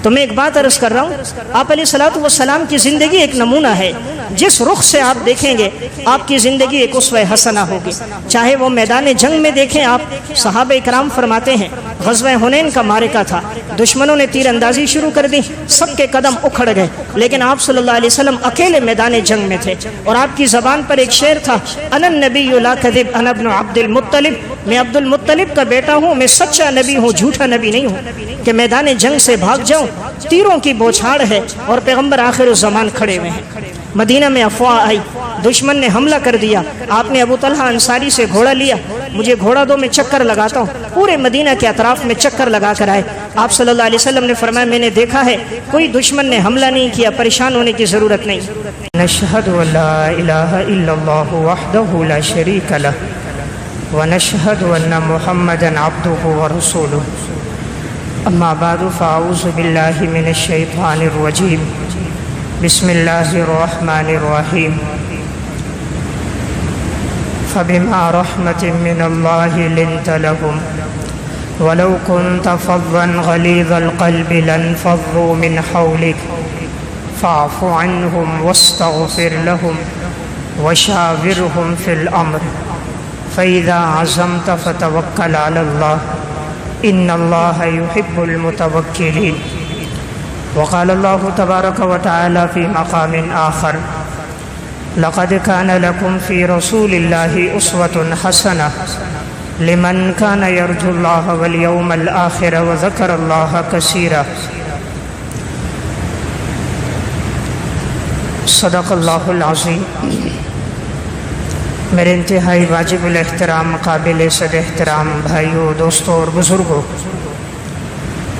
تو میں ایک بات عرض کر رہا ہوں، آپ علیہ الصلوۃ والسلام کی زندگی ایک نمونہ ہے، جس رخ سے آپ دیکھیں گے آپ کی زندگی ایک اسوہ حسنہ ہوگی۔ چاہے وہ میدان جنگ میں دیکھیں آپ، صحابہ اکرام فرماتے ہیں غزوہ حنین کا معرکہ تھا، دشمنوں نے تیر اندازی شروع کر دی، سب کے قدم اکھڑ گئے، لیکن آپ صلی اللہ علیہ وسلم اکیلے میدان جنگ میں تھے، اور آپ کی زبان پر ایک شعر تھا، انا النبی لا کذب انا ابن عبد المطلب، میں عبد المطلب کا بیٹا ہوں، میں سچا نبی ہوں، جھوٹا نبی نہیں ہوں، کہ میدان جنگ سے بھاگ جاؤں، تیروں کی بوچھاڑ ہے اور پیغمبر آخر الزمان کھڑے ہوئے ہیں۔ مدینہ میں افواہ آئی، دشمن نے حملہ کر دیا، آپ نے ابو طلحہ انصاری سے گھوڑا لیا، مجھے گھوڑا دو میں چکر لگاتا ہوں، پورے مدینہ کے اطراف میں چکر لگا کر آئے۔ آپ صلی اللہ علیہ وسلم نے فرمایا میں نے دیکھا ہے کوئی دشمن نے حملہ نہیں کیا، پریشان ہونے کی ضرورت نہیں۔ نشہد ان لا الہ الا اللہ وحدہ لا شریک لہ ونشہد ان محمدا عبدہ ورسولہ، اما بعد فاعوذ باللہ من الشیطان الرجیم، بسم اللہ الرحمن الرحیم، فبما رحمة من الله لنت لهم ولو كنت فظا غليظ القلب لانفضوا من حولك فاعف عنهم واستغفر لهم وشاورهم في الأمر فإذا عزمت فتوكل على الله إن الله يحب المتوكلين۔ وقال الله تبارك وتعالى في مقام آخر، لقد كان لكم في رسول الله أسوة حسنة لمن كان يرجو الله واليوم الآخر وذكر الله كثيرا۔ صدق اللہ العظیم۔ میرے انتہائی واجب الاحترام، قابل صد احترام بھائیوں، دوستوں اور بزرگوں،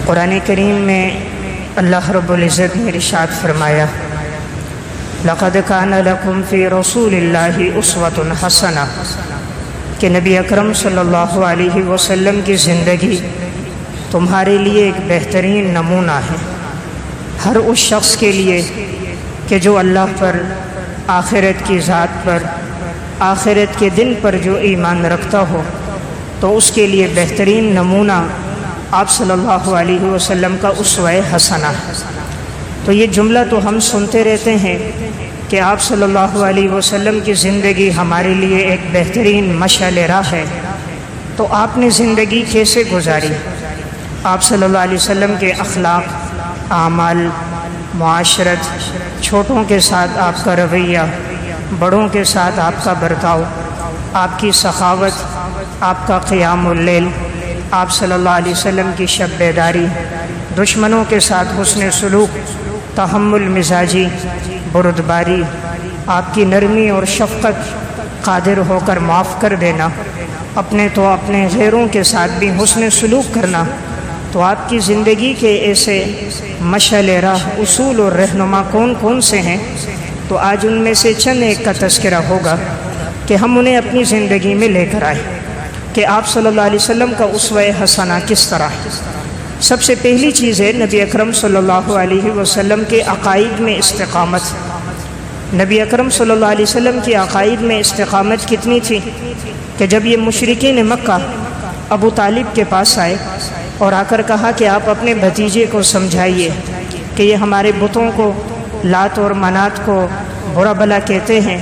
قرآن کریم میں اللہ رب العزت نے ارشاد فرمایا، لقد کان لکم فی رسول اللہ اسوۃ حسنہ، کہ نبی اکرم صلی اللہ علیہ وسلم کی زندگی تمہارے لیے ایک بہترین نمونہ ہے، ہر اس شخص کے لیے کہ جو اللہ پر، آخرت کی ذات پر، آخرت کے دن پر جو ایمان رکھتا ہو، تو اس کے لیے بہترین نمونہ آپ صلی اللہ علیہ وسلم کا اسوہ حسنہ۔ تو یہ جملہ تو ہم سنتے رہتے ہیں کہ آپ صلی اللہ علیہ وسلم کی زندگی ہمارے لیے ایک بہترین مشعل راہ ہے، تو آپ نے زندگی کیسے گزاری؟ آپ صلی اللہ علیہ وسلم کے اخلاق، اعمال، معاشرت، چھوٹوں کے ساتھ آپ کا رویہ، بڑوں کے ساتھ آپ کا برتاؤ، آپ کی سخاوت، آپ کا قیام اللیل، آپ صلی اللہ علیہ وسلم کی شب بیداری، دشمنوں کے ساتھ حسن سلوک، تحمل مزاجی، بردباری، آپ کی نرمی اور شفقت، قادر ہو کر معاف کر دینا، اپنے تو اپنے غیروں کے ساتھ بھی حسن سلوک کرنا، تو آپ کی زندگی کے ایسے مشعل راہ، اصول اور رہنما کون کون سے ہیں؟ تو آج ان میں سے چند ایک کا تذکرہ ہوگا کہ ہم انہیں اپنی زندگی میں لے کر آئے کہ آپ صلی اللہ علیہ وسلم کا اسوہ حسنہ کس طرح ہے۔ سب سے پہلی چیز ہے نبی اکرم صلی اللہ علیہ وسلم کے عقائد میں استقامت۔ نبی اکرم صلی اللہ علیہ وسلم کی عقائد میں استقامت کتنی تھی کہ جب یہ مشرکین مکہ ابو طالب کے پاس آئے اور آ کر کہا کہ آپ اپنے بھتیجے کو سمجھائیے کہ یہ ہمارے بتوں کو، لات اور منات کو برا بلا کہتے ہیں،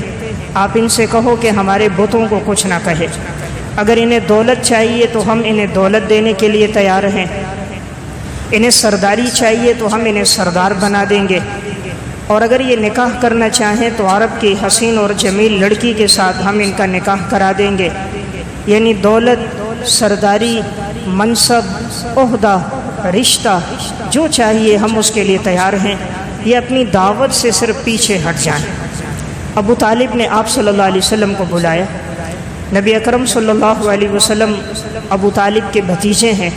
آپ ان سے کہو کہ ہمارے بتوں کو کچھ نہ کہے، اگر انہیں دولت چاہیے تو ہم انہیں دولت دینے کے لیے تیار ہیں، انہیں سرداری چاہیے تو ہم انہیں سردار بنا دیں گے، اور اگر یہ نکاح کرنا چاہیں تو عرب کی حسین اور جمیل لڑکی کے ساتھ ہم ان کا نکاح کرا دیں گے۔ یعنی دولت، سرداری، منصب، عہدہ، رشتہ جو چاہیے ہم اس کے لیے تیار ہیں، یہ اپنی دعوت سے صرف پیچھے ہٹ جائیں۔ ابو طالب نے آپ صلی اللہ علیہ وسلم کو بلایا۔ نبی اکرم صلی اللہ علیہ وسلم ابو طالب کے بھتیجے ہیں،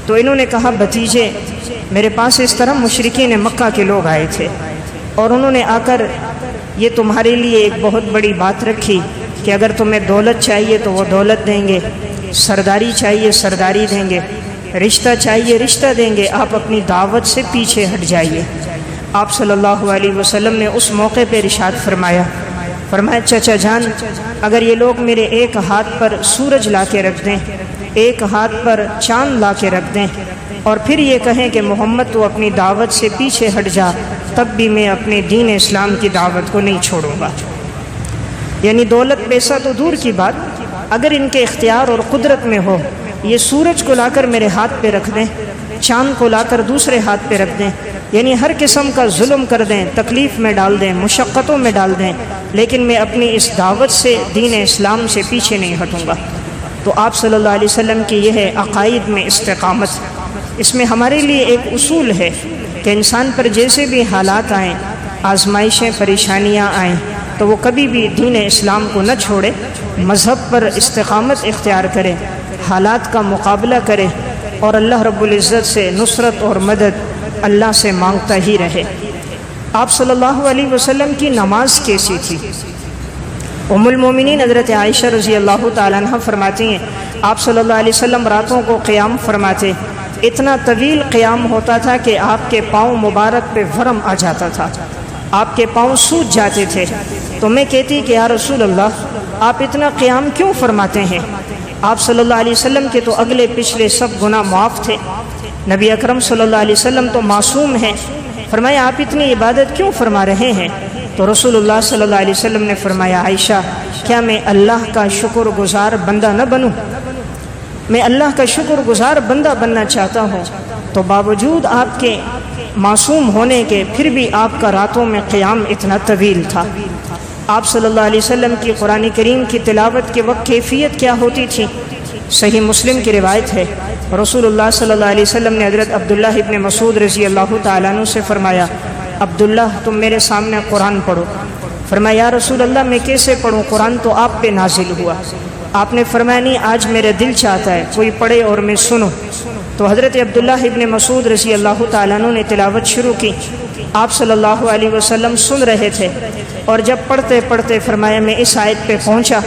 تو انہوں نے کہا بھتیجے میرے پاس اس طرح مشرکین مکہ کے لوگ آئے تھے اور انہوں نے آ کر یہ تمہارے لیے ایک بہت بڑی بات رکھی کہ اگر تمہیں دولت چاہیے تو وہ دولت دیں گے، سرداری چاہیے سرداری دیں گے، رشتہ چاہیے رشتہ دیں گے، آپ اپنی دعوت سے پیچھے ہٹ جائیے۔ آپ صلی اللہ علیہ وسلم نے اس موقع پہ ارشاد فرمایا چچا جان اگر یہ لوگ میرے ایک ہاتھ پر سورج لا کے رکھ دیں، ایک ہاتھ پر چاند لا کے رکھ دیں، اور پھر یہ کہیں کہ محمد تو اپنی دعوت سے پیچھے ہٹ جا، تب بھی میں اپنے دین اسلام کی دعوت کو نہیں چھوڑوں گا۔ یعنی دولت پیسہ تو دور کی بات، اگر ان کے اختیار اور قدرت میں ہو یہ سورج کو لا کر میرے ہاتھ پہ رکھ دیں، چاند کو لا کر دوسرے ہاتھ پہ رکھ دیں، یعنی ہر قسم کا ظلم کر دیں، تکلیف میں ڈال دیں، مشقتوں میں ڈال دیں، لیکن میں اپنی اس دعوت سے، دین اسلام سے پیچھے نہیں ہٹوں گا۔ تو آپ صلی اللہ علیہ وسلم کی یہ ہے عقائد میں استقامت۔ اس میں ہمارے لیے ایک اصول ہے کہ انسان پر جیسے بھی حالات آئیں، آزمائشیں، پریشانیاں آئیں، تو وہ کبھی بھی دین اسلام کو نہ چھوڑے، مذہب پر استقامت اختیار کرے، حالات کا مقابلہ کرے اور اللہ رب العزت سے نصرت اور مدد اللہ سے مانگتا ہی رہے۔ آپ صلی اللہ علیہ وسلم کی نماز کیسی تھی؟ ام المومنین حضرت عائشہ رضی اللہ تعالیٰ عنہ فرماتی ہیں آپ صلی اللہ علیہ وسلم راتوں کو قیام فرماتے، اتنا طویل قیام ہوتا تھا کہ آپ کے پاؤں مبارک پہ ورم آ جاتا تھا، آپ کے پاؤں سوج جاتے تھے۔ تو میں کہتی کہ یا رسول اللہ آپ اتنا قیام کیوں فرماتے ہیں؟ آپ صلی اللہ علیہ وسلم کے تو اگلے پچھلے سب گناہ معاف تھے، نبی اکرم صلی اللہ علیہ وسلم تو معصوم ہیں، فرمایا آپ اتنی عبادت کیوں فرما رہے ہیں؟ تو رسول اللہ صلی اللہ علیہ وسلم نے فرمایا عائشہ کیا میں اللہ کا شکر گزار بندہ نہ بنوں؟ میں اللہ کا شکر گزار بندہ بننا چاہتا ہوں۔ تو باوجود آپ کے معصوم ہونے کے پھر بھی آپ کا راتوں میں قیام اتنا طویل تھا۔ آپ صلی اللہ علیہ وسلم کی قرآن کریم کی تلاوت کے وقت کیفیت کیا ہوتی تھی؟ صحیح مسلم کی روایت ہے رسول اللہ صلی اللہ علیہ وسلم نے حضرت عبداللہ ابن مسعود رضی اللہ تعالیٰ عنہ سے فرمایا عبداللہ تم میرے سامنے قرآن پڑھو۔ فرمایا یا رسول اللہ میں کیسے پڑھوں، قرآن تو آپ پہ نازل ہوا۔ آپ نے فرمایا نہیں آج میرا دل چاہتا ہے کوئی پڑھے اور میں سنوں۔ تو حضرت عبداللہ ابن مسعود رضی اللہ تعالیٰ عنہ نے تلاوت شروع کی، آپ صلی اللہ علیہ وسلم سن رہے تھے، اور جب پڑھتے پڑھتے فرمایا میں اس آیت پہ پہنچا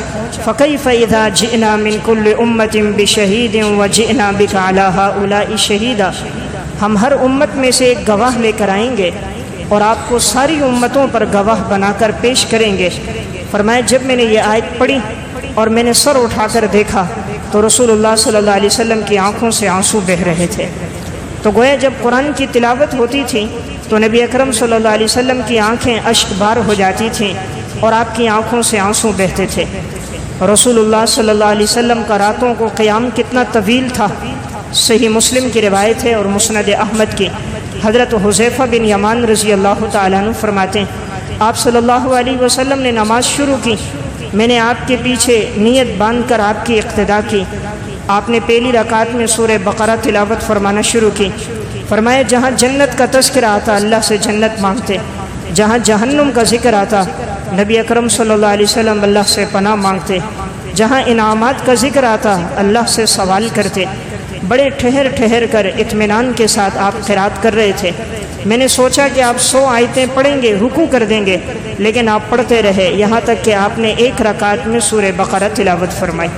فَكَيْفَ إِذَا جِئْنَا مِن كُلِّ أُمَّةٍ بِشَهِيدٍ وَجِئْنَا بِكَ عَلَى هَؤُلَاءِ شَهِيدًا، ہم ہر امت میں سے ایک گواہ لے کر آئیں گے اور آپ کو ساری امتوں پر گواہ بنا کر پیش کریں گے۔ فرمایا جب میں نے یہ آیت پڑھی اور میں نے سر اٹھا کر دیکھا تو رسول اللہ صلی اللہ علیہ وسلم کی آنکھوں سے آنسو بہہ رہے تھے۔ تو گویا جب قرآن کی تلاوت ہوتی تھی تو نبی اکرم صلی اللہ علیہ وسلم کی آنکھیں اشک بار ہو جاتی تھیں اور آپ کی آنکھوں سے آنسو بہتے تھے۔ رسول اللہ صلی اللہ علیہ وسلم کا راتوں کو قیام کتنا طویل تھا، صحیح مسلم کی روایت ہے اور مسند احمد کی، حضرت حذیفہ بن یمان رضی اللہ تعالیٰ عنہ فرماتے ہیں آپ صلی اللہ علیہ وسلم نے نماز شروع کی، میں نے آپ کے پیچھے نیت باندھ کر آپ کی اقتداء کی۔ آپ نے پہلی رکعت میں سورہ بقرہ تلاوت فرمانا شروع کی۔ فرمایا جہاں جنت کا تذکرہ آتا اللہ سے جنت مانگتے، جہاں جہنم کا ذکر آتا نبی اکرم صلی اللہ علیہ وسلم اللہ سے پناہ مانگتے، جہاں انعامات کا ذکر آتا اللہ سے سوال کرتے۔ بڑے ٹھہر ٹھہر کر اطمینان کے ساتھ آپ قرات کر رہے تھے۔ میں نے سوچا کہ آپ 100 آیتیں پڑھیں گے، رکوع کر دیں گے، لیکن آپ پڑھتے رہے یہاں تک کہ آپ نے ایک رکعت میں سورہ بقرہ تلاوت فرمائی۔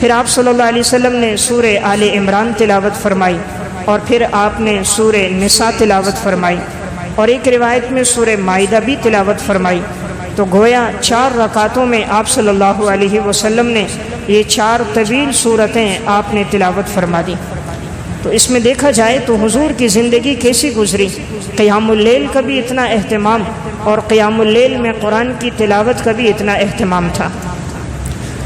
پھر آپ صلی اللہ علیہ وسلم نے سورہ آل عمران تلاوت فرمائی، اور پھر آپ نے سورہ نساء تلاوت فرمائی، اور ایک روایت میں سورہ مائدہ بھی تلاوت فرمائی۔ تو گویا 4 رکعتوں میں آپ صلی اللہ علیہ وسلم نے یہ 4 طویل صورتیں آپ نے تلاوت فرما دی۔ تو اس میں دیکھا جائے تو حضور کی زندگی کیسی گزری، قیام اللیل کا بھی اتنا اہتمام، اور قیام اللیل میں قرآن کی تلاوت کا بھی اتنا اہتمام تھا۔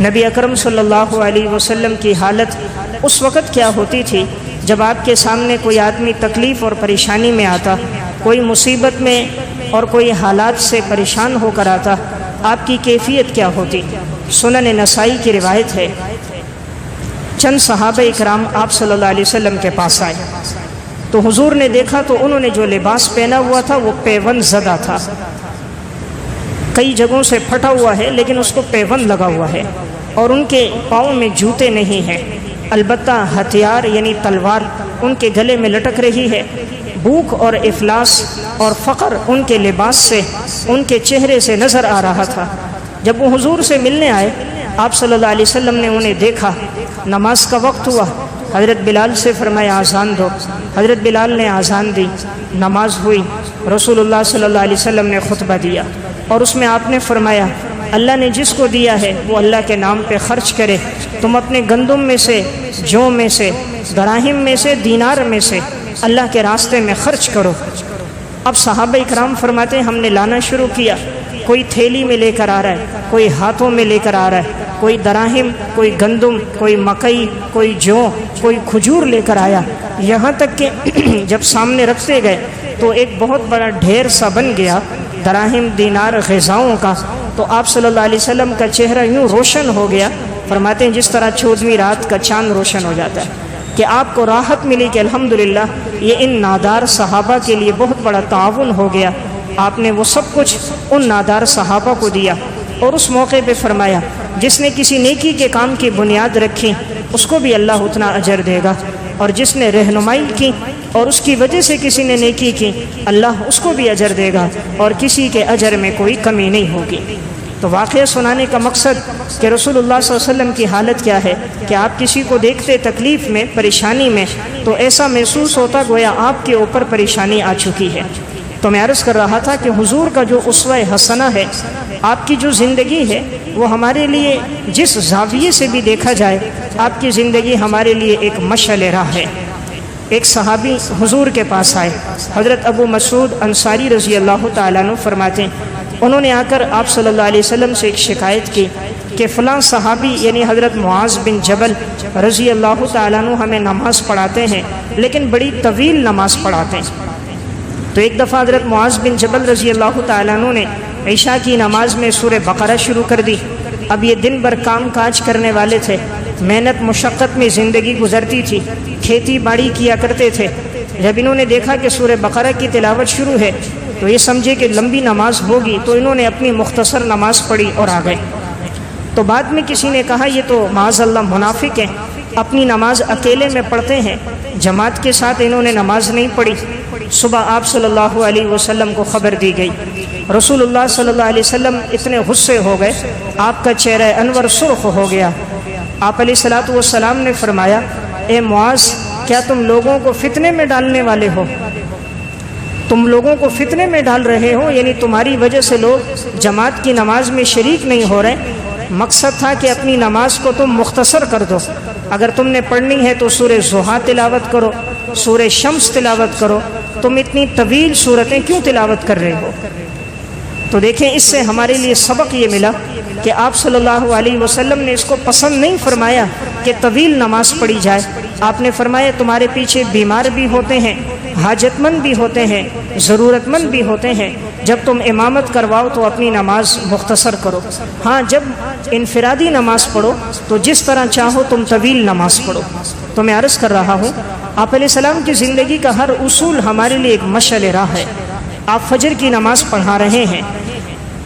نبی اکرم صلی اللہ علیہ وسلم کی حالت اس وقت کیا ہوتی تھی جب آپ کے سامنے کوئی آدمی تکلیف اور پریشانی میں آتا، کوئی مصیبت میں اور کوئی حالات سے پریشان ہو کر آتا، آپ کی کیفیت کیا ہوتی؟ سنن نسائی کی روایت ہے چند صحابہ اکرام آپ صلی اللہ علیہ وسلم کے پاس آئے تو حضور نے دیکھا تو انہوں نے جو لباس پہنا ہوا تھا وہ پیوند زدہ تھا، کئی جگہوں سے پھٹا ہوا ہے لیکن اس کو پیوند لگا ہوا ہے، اور ان کے پاؤں میں جوتے نہیں ہیں، البتہ ہتھیار یعنی تلوار ان کے گلے میں لٹک رہی ہے۔ بھوک اور افلاس اور فقر ان کے لباس سے، ان کے چہرے سے نظر آ رہا تھا۔ جب وہ حضور سے ملنے آئے آپ صلی اللہ علیہ وسلم نے انہیں دیکھا، نماز کا وقت ہوا، حضرت بلال سے فرمایا آذان دو، حضرت بلال نے آذان دی، نماز ہوئی، رسول اللہ صلی اللہ علیہ وسلم نے خطبہ دیا، اور اس میں آپ نے فرمایا اللہ نے جس کو دیا ہے وہ اللہ کے نام پہ خرچ کرے، تم اپنے گندم میں سے، جو میں سے دراہم میں سے، دینار میں سے اللہ کے راستے میں خرچ کرو۔ اب صحابہ اکرام فرماتے ہیں ہم نے لانا شروع کیا، کوئی تھیلی میں لے کر آ رہا ہے، کوئی ہاتھوں میں لے کر آ رہا ہے، کوئی دراہم، کوئی گندم، کوئی مکئی، کوئی جو، کوئی کھجور لے کر آیا، یہاں تک کہ جب سامنے رکھتے گئے تو ایک بہت بڑا ڈھیر سا بن گیا دراہم، دینار، غذاؤں کا۔ تو آپ صلی اللہ علیہ وسلم کا چہرہ یوں روشن ہو گیا، فرماتے ہیں جس طرح 14ویں رات کا چاند روشن ہو جاتا ہے، کہ آپ کو راحت ملی کہ الحمدللہ یہ ان نادار صحابہ کے لیے بہت بڑا تعاون ہو گیا۔ آپ نے وہ سب کچھ ان نادار صحابہ کو دیا، اور اس موقع پہ فرمایا جس نے کسی نیکی کے کام کی بنیاد رکھی اس کو بھی اللہ اتنا اجر دے گا، اور جس نے رہنمائی کی اور اس کی وجہ سے کسی نے نیکی کی اللہ اس کو بھی اجر دے گا، اور کسی کے اجر میں کوئی کمی نہیں ہوگی۔ تو واقعہ سنانے کا مقصد کہ رسول اللہ صلی اللہ علیہ وسلم کی حالت کیا ہے کہ آپ کسی کو دیکھتے تکلیف میں، پریشانی میں، تو ایسا محسوس ہوتا گویا آپ کے اوپر پریشانی آ چکی ہے۔ تو میں عرض کر رہا تھا کہ حضور کا جو اسوہ حسنہ ہے، آپ کی جو زندگی ہے، وہ ہمارے لیے جس زاویے سے بھی دیکھا جائے آپ کی زندگی ہمارے لیے ایک مشعل راہ ہے۔ ایک صحابی حضور کے پاس آئے، حضرت ابو مسعود انصاری رضی اللہ تعالیٰ عنہ فرماتے ہیں انہوں نے آ کر آپ صلی اللہ علیہ وسلم سے ایک شکایت کی کہ فلاں صحابی یعنی حضرت معاذ بن جبل رضی اللہ تعالیٰ عنہ ہمیں نماز پڑھاتے ہیں لیکن بڑی طویل نماز پڑھاتے ہیں۔ تو ایک دفعہ حضرت معاذ بن جبل رضی اللہ تعالیٰ عنہ نے عشاء کی نماز میں سورہ بقرہ شروع کر دی۔ اب یہ دن بھر کام کاج کرنے والے تھے، محنت مشقت میں زندگی گزرتی تھی، کھیتی باڑی کیا کرتے تھے۔ جب انہوں نے دیکھا کہ سورہ بقرہ کی تلاوت شروع ہے تو یہ سمجھے کہ لمبی نماز ہوگی، تو انہوں نے اپنی مختصر نماز پڑھی اور آ گئے۔ تو بعد میں کسی نے کہا یہ تو معاذ اللہ منافق ہیں، اپنی نماز اکیلے میں پڑھتے ہیں، جماعت کے ساتھ انہوں نے نماز نہیں پڑھی۔ صبح آپ صلی اللہ علیہ وسلم کو خبر دی گئی، رسول اللہ صلی اللہ علیہ وسلم اتنے غصے ہو گئے، آپ کا چہرہ انور سرخ ہو گیا۔ آپ علیہ الصلوۃ والسلام نے فرمایا اے معاذ، کیا تم لوگوں کو فتنے میں ڈالنے والے ہو؟ تم لوگوں کو فتنے میں ڈال رہے ہو، یعنی تمہاری وجہ سے لوگ جماعت کی نماز میں شریک نہیں ہو رہے۔ مقصد تھا کہ اپنی نماز کو تم مختصر کر دو، اگر تم نے پڑھنی ہے تو سورہ ضحیٰ تلاوت کرو، سورہ شمس تلاوت کرو، تم اتنی طویل صورتیں کیوں تلاوت کر رہے ہو؟ تو دیکھیں اس سے ہمارے لیے سبق یہ ملا کہ آپ صلی اللہ علیہ وسلم نے اس کو پسند نہیں فرمایا کہ طویل نماز پڑھی جائے۔ آپ نے فرمایا تمہارے پیچھے بیمار بھی ہوتے ہیں، حاجت مند بھی ہوتے ہیں، ضرورت مند بھی ہوتے ہیں، جب تم امامت کرواؤ تو اپنی نماز مختصر کرو۔ ہاں جب انفرادی نماز پڑھو تو جس طرح چاہو تم طویل نماز پڑھو۔ تو میں عرض کر رہا ہوں آپ علیہ السلام کی زندگی کا ہر اصول ہمارے لیے ایک مشعل راہ ہے۔ آپ فجر کی نماز پڑھا رہے ہیں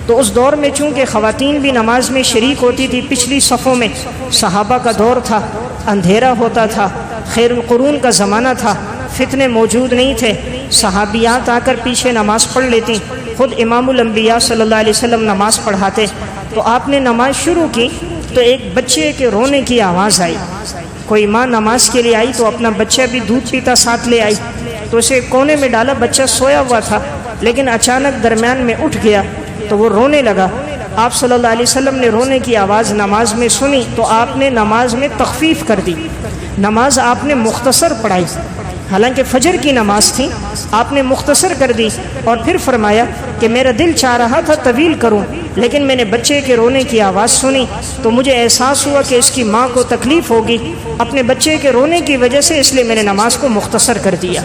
تو اس دور میں چونکہ خواتین بھی نماز میں شریک ہوتی تھی، پچھلی صفوں میں صحابہ کا دور تھا، اندھیرا ہوتا تھا، خیر القرون کا زمانہ تھا، فتنے موجود نہیں تھے، صحابیات آ کر پیچھے نماز پڑھ لیتی، خود امام الانبیاء صلی اللہ علیہ وسلم نماز پڑھاتے۔ تو آپ نے نماز شروع کی تو ایک بچے کے رونے کی آواز آئی، کوئی ماں نماز کے لیے آئی تو اپنا بچہ بھی دودھ پیتا ساتھ لے آئی، تو اسے کونے میں ڈالا، بچہ سویا ہوا تھا لیکن اچانک درمیان میں اٹھ گیا تو وہ رونے لگا۔ آپ صلی اللہ علیہ وسلم نے رونے کی آواز نماز میں سنی تو آپ نے نماز میں تخفیف کر دی، نماز آپ نے مختصر پڑھائی، حالانکہ فجر کی نماز تھی، آپ نے مختصر کر دی، اور پھر فرمایا کہ میرا دل چاہ رہا تھا طویل کروں لیکن میں نے بچے کے رونے کی آواز سنی تو مجھے احساس ہوا کہ اس کی ماں کو تکلیف ہوگی اپنے بچے کے رونے کی وجہ سے، اس لیے میں نے نماز کو مختصر کر دیا۔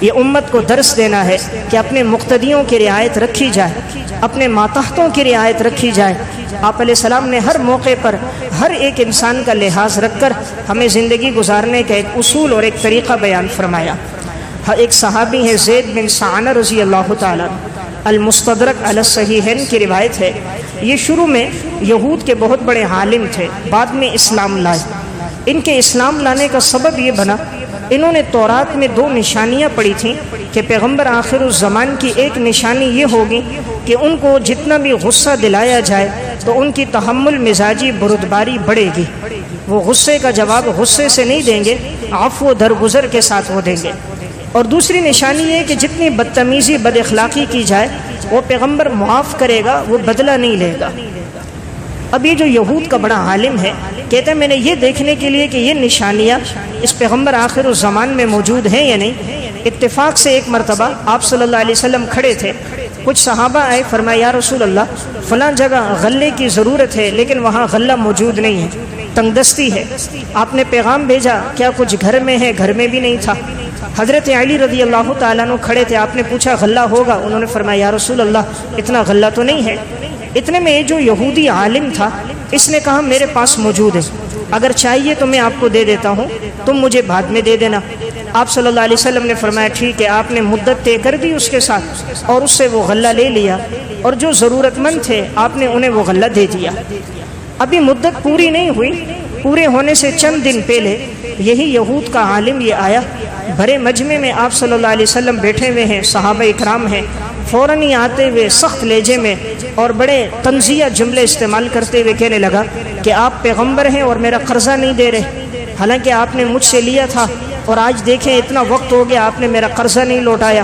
یہ امت کو درس دینا ہے کہ اپنے مقتدیوں کی رعایت رکھی جائے، اپنے ماتحتوں کی رعایت رکھی جائے۔ آپ علیہ السلام نے ہر موقع پر ہر ایک انسان کا لحاظ رکھ کر ہمیں زندگی گزارنے کا ایک اصول اور ایک طریقہ بیان فرمایا۔ ایک صحابی ہے زید بن سعنہ رضی اللہ تعالیٰ، المستدرک علی الصحیحین کی روایت ہے، یہ شروع میں یہود کے بہت بڑے عالم تھے، بعد میں اسلام لائے۔ ان کے اسلام لانے کا سبب یہ بنا، انہوں نے تورات میں 2 نشانیاں پڑھی تھیں کہ پیغمبر آخر الزمان کی ایک نشانی یہ ہوگی کہ ان کو جتنا بھی غصہ دلایا جائے تو ان کی تحمل مزاجی بردباری بڑھے گی، وہ غصے کا جواب غصے سے نہیں دیں گے، عفو و درگزر کے ساتھ وہ دیں گے۔ اور دوسری نشانی یہ کہ جتنی بدتمیزی بد اخلاقی کی جائے وہ پیغمبر معاف کرے گا، وہ بدلہ نہیں لے گا۔ اب یہ جو یہود کا بڑا عالم ہے کہتے ہیں میں نے یہ دیکھنے کے لیے کہ یہ نشانیاں اس پیغمبر آخر الزمان میں موجود ہیں یا نہیں، اتفاق سے ایک مرتبہ آپ صلی اللہ علیہ وسلم کھڑے تھے، کچھ صحابہ آئے، فرمایا یا رسول اللہ فلاں جگہ غلے کی ضرورت ہے لیکن وہاں غلہ موجود نہیں ہے، تنگ دستی ہے، آپ نے پیغام بھیجا کیا کچھ گھر میں ہے؟ گھر میں بھی نہیں تھا۔ حضرت علی رضی اللہ تعالیٰ عنہ کھڑے تھے، آپ نے پوچھا غلہ ہوگا؟ انہوں نے فرمایا یا رسول اللہ اتنا غلہ تو نہیں ہے۔ اتنے میں یہ جو یہودی عالم تھا اس نے کہا میرے پاس موجود ہے، اگر چاہیے تو میں آپ کو دے دیتا ہوں، تم مجھے بعد میں دے دینا۔ آپ صلی اللہ علیہ وسلم نے فرمایا ٹھیک ہے۔ آپ نے مدت طے کر دی اس کے ساتھ اور اس سے وہ غلہ لے لیا، اور جو ضرورت مند تھے آپ نے انہیں وہ غلہ دے دیا۔ ابھی مدت پوری نہیں ہوئی، پورے ہونے سے چند دن پہلے یہی یہود کا عالم یہ آیا، بھرے مجمع میں آپ صلی اللہ علیہ وسلم بیٹھے ہوئے ہیں، صحابہ اکرام ہیں، فوراً ہی آتے ہوئے سخت لہجے میں اور بڑے طنزیہ جملے استعمال کرتے ہوئے کہنے لگا کہ آپ پیغمبر ہیں اور میرا قرضہ نہیں دے رہے، حالانکہ آپ نے مجھ سے لیا تھا اور آج دیکھیں اتنا وقت ہو گیا آپ نے میرا قرضہ نہیں لوٹایا۔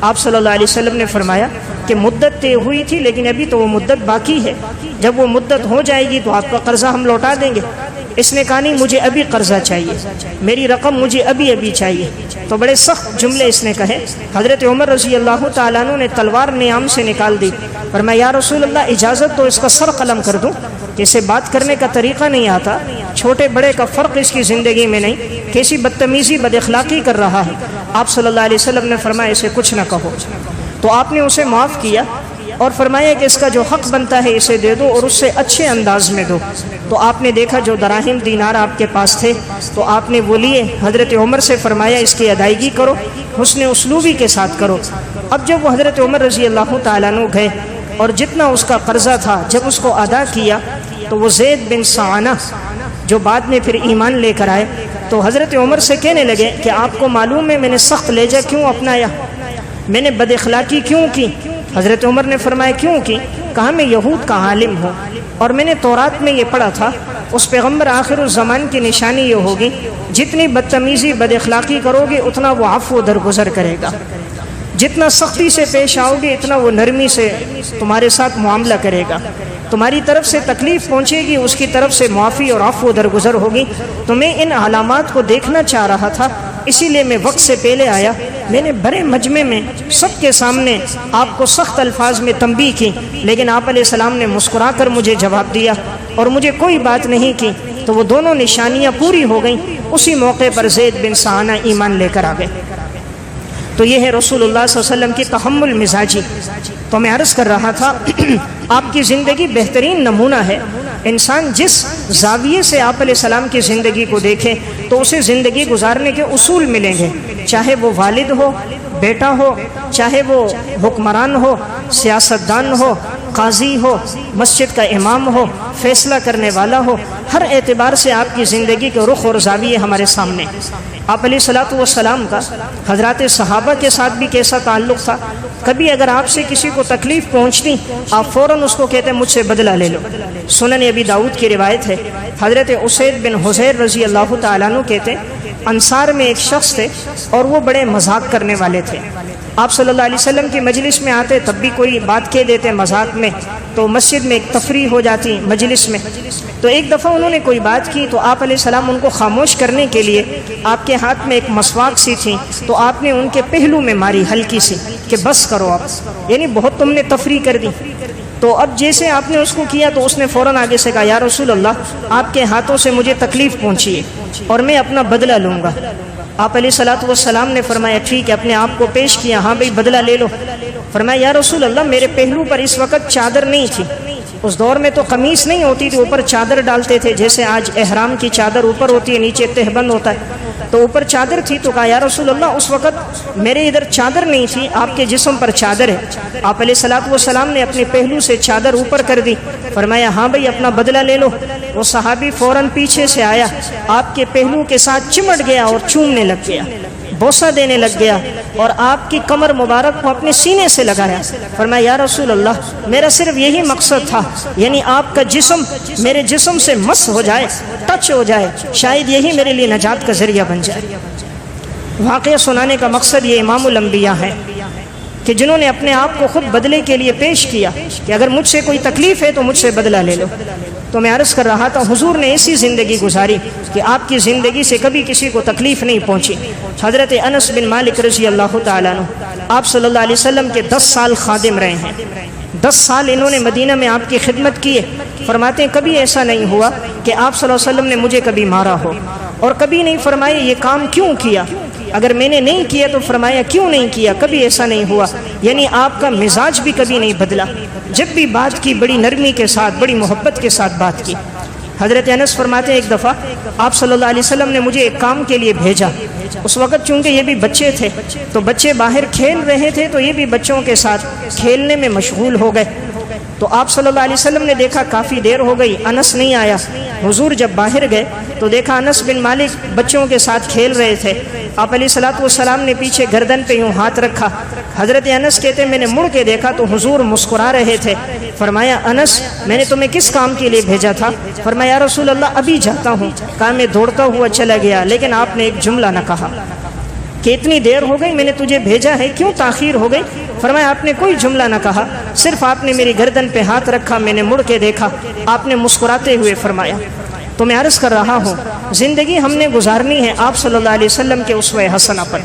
آپ صلی اللہ علیہ وسلم نے فرمایا کہ مدت طے ہوئی تھی لیکن ابھی تو وہ مدت باقی ہے، جب وہ مدت ہو جائے گی تو آپ کا قرضہ ہم لوٹا دیں گے۔ اس نے کہا نہیں مجھے ابھی قرضہ چاہیے، میری رقم مجھے ابھی چاہیے۔ تو بڑے سخت جملے اس نے کہے۔ حضرت عمر رضی اللہ تعالیٰ عنہ نے تلوار نیام سے نکال دی، فرمایا یا رسول اللہ اجازت تو اس کا سر قلم کر دوں، کہ اسے بات کرنے کا طریقہ نہیں آتا، چھوٹے بڑے کا فرق اس کی زندگی میں نہیں، کیسی بدتمیزی بد اخلاقی کر رہا ہے۔ آپ صلی اللہ علیہ وسلم نے فرمایا اسے کچھ نہ کہو۔ تو آپ نے اسے معاف کیا اور فرمایا کہ اس کا جو حق بنتا ہے اسے دے دو اور اس سے اچھے انداز میں دو۔ تو آپ نے دیکھا جو دراہم دینار آپ کے پاس تھے تو آپ نے وہ لیے، حضرت عمر سے فرمایا اس کی ادائیگی کرو، حسن اسلوبی کے ساتھ کرو۔ اب جب وہ حضرت عمر رضی اللہ تعالیٰ عنہ گئے اور جتنا اس کا قرضہ تھا جب اس کو ادا کیا تو وہ زید بن سعانہ جو بعد میں پھر ایمان لے کر آئے تو حضرت عمر سے کہنے لگے کہ آپ کو معلوم ہے میں نے سخت لہجہ کیوں اپنایا، میں نے بد اخلاقی کیوں کی؟ حضرت عمر نے فرمایا کیوں کی؟ کہا میں یہود کا عالم ہوں اور میں نے تورات میں یہ پڑھا تھا اس پیغمبر آخر الزمان کی نشانی یہ ہوگی جتنی بدتمیزی بد اخلاقی کرو گے اتنا وہ عفو درگزر کرے گا، جتنا سختی سے پیش آؤ گے اتنا وہ نرمی سے تمہارے ساتھ معاملہ کرے گا، تمہاری طرف سے تکلیف پہنچے گی اس کی طرف سے معافی اور عفو درگزر ہوگی۔ تو میں ان علامات کو دیکھنا چاہ رہا تھا، اسی لیے میں وقت سے پہلے آیا۔ میں نے بڑے مجمع میں سب کے سامنے آپ کو سخت الفاظ میں تنبیہ کی لیکن آپ علیہ السلام نے مسکرا کر مجھے جواب دیا اور مجھے کوئی بات نہیں کی، تو وہ دونوں نشانیاں پوری ہو گئیں۔ اسی موقع پر زید بن سعانہ ایمان لے کر آ گئے۔ تو یہ ہے رسول اللہ صلی اللہ علیہ وسلم کی تحمل مزاجی۔ تو میں عرض کر رہا تھا آپ کی زندگی بہترین نمونہ ہے۔ انسان جس زاویے سے آپ علیہ السلام کی زندگی کو دیکھے تو اسے زندگی گزارنے کے اصول ملیں گے، چاہے وہ والد ہو، بیٹا ہو، چاہے وہ حکمران ہو، سیاستدان ہو، قاضی ہو، مسجد کا امام ہو، فیصلہ کرنے والا ہو، ہر اعتبار سے آپ کی زندگی کے رخ اور زاویے ہمارے سامنے۔ آپ علیہ الصلوۃ والسلام کا حضرات صحابہ کے ساتھ بھی کیسا تعلق تھا؟ کبھی اگر آپ سے کسی کو تکلیف پہنچتی آپ فوراً اس کو کہتے مجھ سے بدلہ لے لو۔ سنن ابی داؤد کی روایت ہے، حضرت اسید بن حضیر رضی اللہ تعالیٰ عنہ کہتے انصار میں ایک شخص تھے اور وہ بڑے مذاق کرنے والے تھے۔ آپ صلی اللہ علیہ وسلم کی مجلس میں آتے تب بھی کوئی بات کہہ دیتے مذاق میں، تو مسجد میں ایک تفریح ہو جاتی مجلس میں۔ تو ایک دفعہ انہوں نے کوئی بات کی تو آپ علیہ السلام ان کو خاموش کرنے کے لیے آپ کے ہاتھ میں ایک مسواک سی تھی تو آپ نے ان کے پہلو میں ماری ہلکی سی کہ بس کرو آپ، یعنی بہت تم نے تفریح کر دی۔ تو اب جیسے آپ نے اس کو کیا تو اس نے فوراً آگے سے کہا یا رسول اللہ آپ کے ہاتھوں سے مجھے تکلیف پہنچی ہے اور میں اپنا بدلہ لوں گا۔ آپ علیہ الصلوۃ والسلام نے فرمایا ٹھیک ہے، اپنے آپ کو پیش کیا، ہاں بھئی بدلہ لے لو۔ فرمایا یا رسول اللہ میرے پہلو پر اس وقت چادر نہیں تھی، اس دور میں تو قمیص نہیں ہوتی تھی، اوپر چادر ڈالتے تھے، جیسے آج احرام کی چادر اوپر ہوتی ہے نیچے تہبند ہوتا ہے، تو اوپر چادر تھی۔ تو کہا یا رسول اللہ اس وقت میرے ادھر چادر نہیں تھی، آپ کے جسم پر چادر ہے۔ آپ علیہ الصلوۃ والسلام نے اپنے پہلو سے چادر اوپر کر دی، فرمایا ہاں بھئی اپنا بدلہ لے لو۔ وہ صحابی فوراً پیچھے سے آیا، آپ کے پہلو کے ساتھ چمٹ گیا اور چومنے لگ گیا، بوسہ دینے لگ گیا اور آپ کی کمر مبارک کو اپنے سینے سے لگایا۔ فرمایا یا رسول اللہ میرا صرف یہی مقصد تھا، یعنی آپ کا جسم میرے جسم سے مس ہو جائے، ٹچ ہو جائے، شاید یہی میرے لیے نجات کا ذریعہ بن جائے۔ واقعہ سنانے کا مقصد یہ امام الانبیاء ہے کہ کہ جنہوں نے اپنے آپ کو خود بدلے کے لیے پیش کیا کہ اگر مجھ سے کوئی تکلیف ہے تو مجھ سے بدلہ لے لو۔ تو میں عرض کر رہا تھا حضور نے ایسی زندگی گزاری کہ آپ کی زندگی سے کبھی کسی کو تکلیف نہیں پہنچی۔ حضرت انس بن مالک رضی اللہ تعالیٰ عنہ آپ صلی اللہ علیہ وسلم کے 10 سال خادم رہے ہیں، 10 سال انہوں نے مدینہ میں آپ کی خدمت کی ہے۔ فرماتے ہیں کبھی ایسا نہیں ہوا کہ آپ صلی اللہ علیہ وسلم نے مجھے کبھی مارا ہو، اور کبھی نہیں فرمایا یہ کام کیوں کیا، اگر میں نے نہیں کیا تو فرمایا کیوں نہیں کیا، کبھی ایسا نہیں ہوا۔ یعنی آپ کا مزاج بھی کبھی نہیں بدلا، جب بھی بات کی بڑی نرمی کے ساتھ، بڑی محبت کے ساتھ بات کی۔ حضرت انس فرماتے ہیں ایک دفعہ آپ صلی اللہ علیہ وسلم نے مجھے ایک کام کے لیے بھیجا۔ اس وقت چونکہ یہ بھی بچے تھے تو بچے باہر کھیل رہے تھے، تو یہ بھی بچوں کے ساتھ کھیلنے میں مشغول ہو گئے۔ تو آپ صلی اللہ علیہ وسلم نے دیکھا کافی دیر ہو گئی، انس نہیں آیا۔ حضور جب باہر گئے تو دیکھا انس بن مالک بچوں کے ساتھ کھیل رہے تھے۔ آپ علیہ الصلوۃ والسلام نے پیچھے گردن پہ یوں ہاتھ رکھا۔ حضرت انس کہتے میں نے مڑ کے دیکھا تو حضور مسکرا رہے تھے۔ فرمایا انس میں نے تمہیں کس کام کے لیے بھیجا تھا؟ فرمایا یا رسول اللہ ابھی جاتا ہوں۔ کہا میں دوڑتا ہوا چلا گیا، لیکن آپ نے ایک جملہ نہ کہا کہ اتنی دیر ہو گئی میں نے تجھے بھیجا ہے، کیوں تاخیر ہو گئی؟ فرمایا آپ نے کوئی جملہ نہ کہا، صرف آپ نے میری گردن پہ ہاتھ رکھا، میں نے مڑ کے دیکھا، آپ نے مسکراتے ہوئے فرمایا۔ تو میں عرض کر رہا ہوں زندگی ہم نے گزارنی ہے آپ صلی اللہ علیہ وسلم کے اسوہ حسنہ پر۔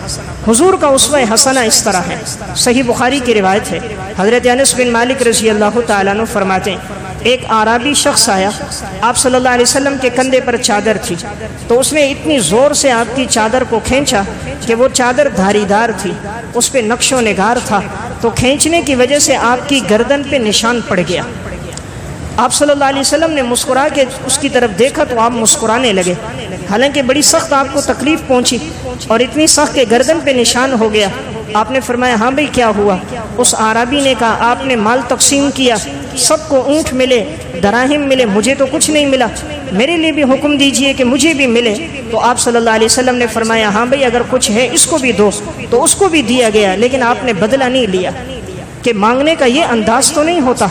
حضور کا اسوہ حسنہ اس طرح ہے، صحیح بخاری کی روایت ہے، حضرت انس بن مالک رضی اللہ تعالیٰ عنہ فرماتے ہیں ایک اعرابی شخص آیا، آپ صلی اللہ علیہ وسلم کے کندھے پر چادر تھی، تو اس نے اتنی زور سے آپ کی چادر کو کھینچا کہ وہ چادر دھاری دار تھی، اس پہ نقش و نگار تھا، تو کھینچنے کی وجہ سے آپ کی گردن پہ نشان پڑ گیا۔ آپ صلی اللہ علیہ وسلم نے مسکرا کے اس کی طرف دیکھا تو آپ مسکرانے لگے، حالانکہ بڑی سخت آپ کو تکلیف پہنچی اور اتنی سخت کہ گردن پہ نشان ہو گیا۔ آپ نے فرمایا ہاں بھئی کیا ہوا؟ اس اعرابی نے کہا آپ نے مال تقسیم کیا، سب کو اونٹ ملے، دراہم ملے، مجھے تو کچھ نہیں ملا، میرے لیے بھی حکم دیجئے کہ مجھے بھی ملے۔ تو آپ صلی اللہ علیہ وسلم نے فرمایا ہاں بھئی اگر کچھ ہے اس کو بھی دو، تو اس کو بھی دیا گیا، لیکن آپ نے بدلہ نہیں لیا۔ کہ مانگنے کا یہ انداز تو نہیں ہوتا،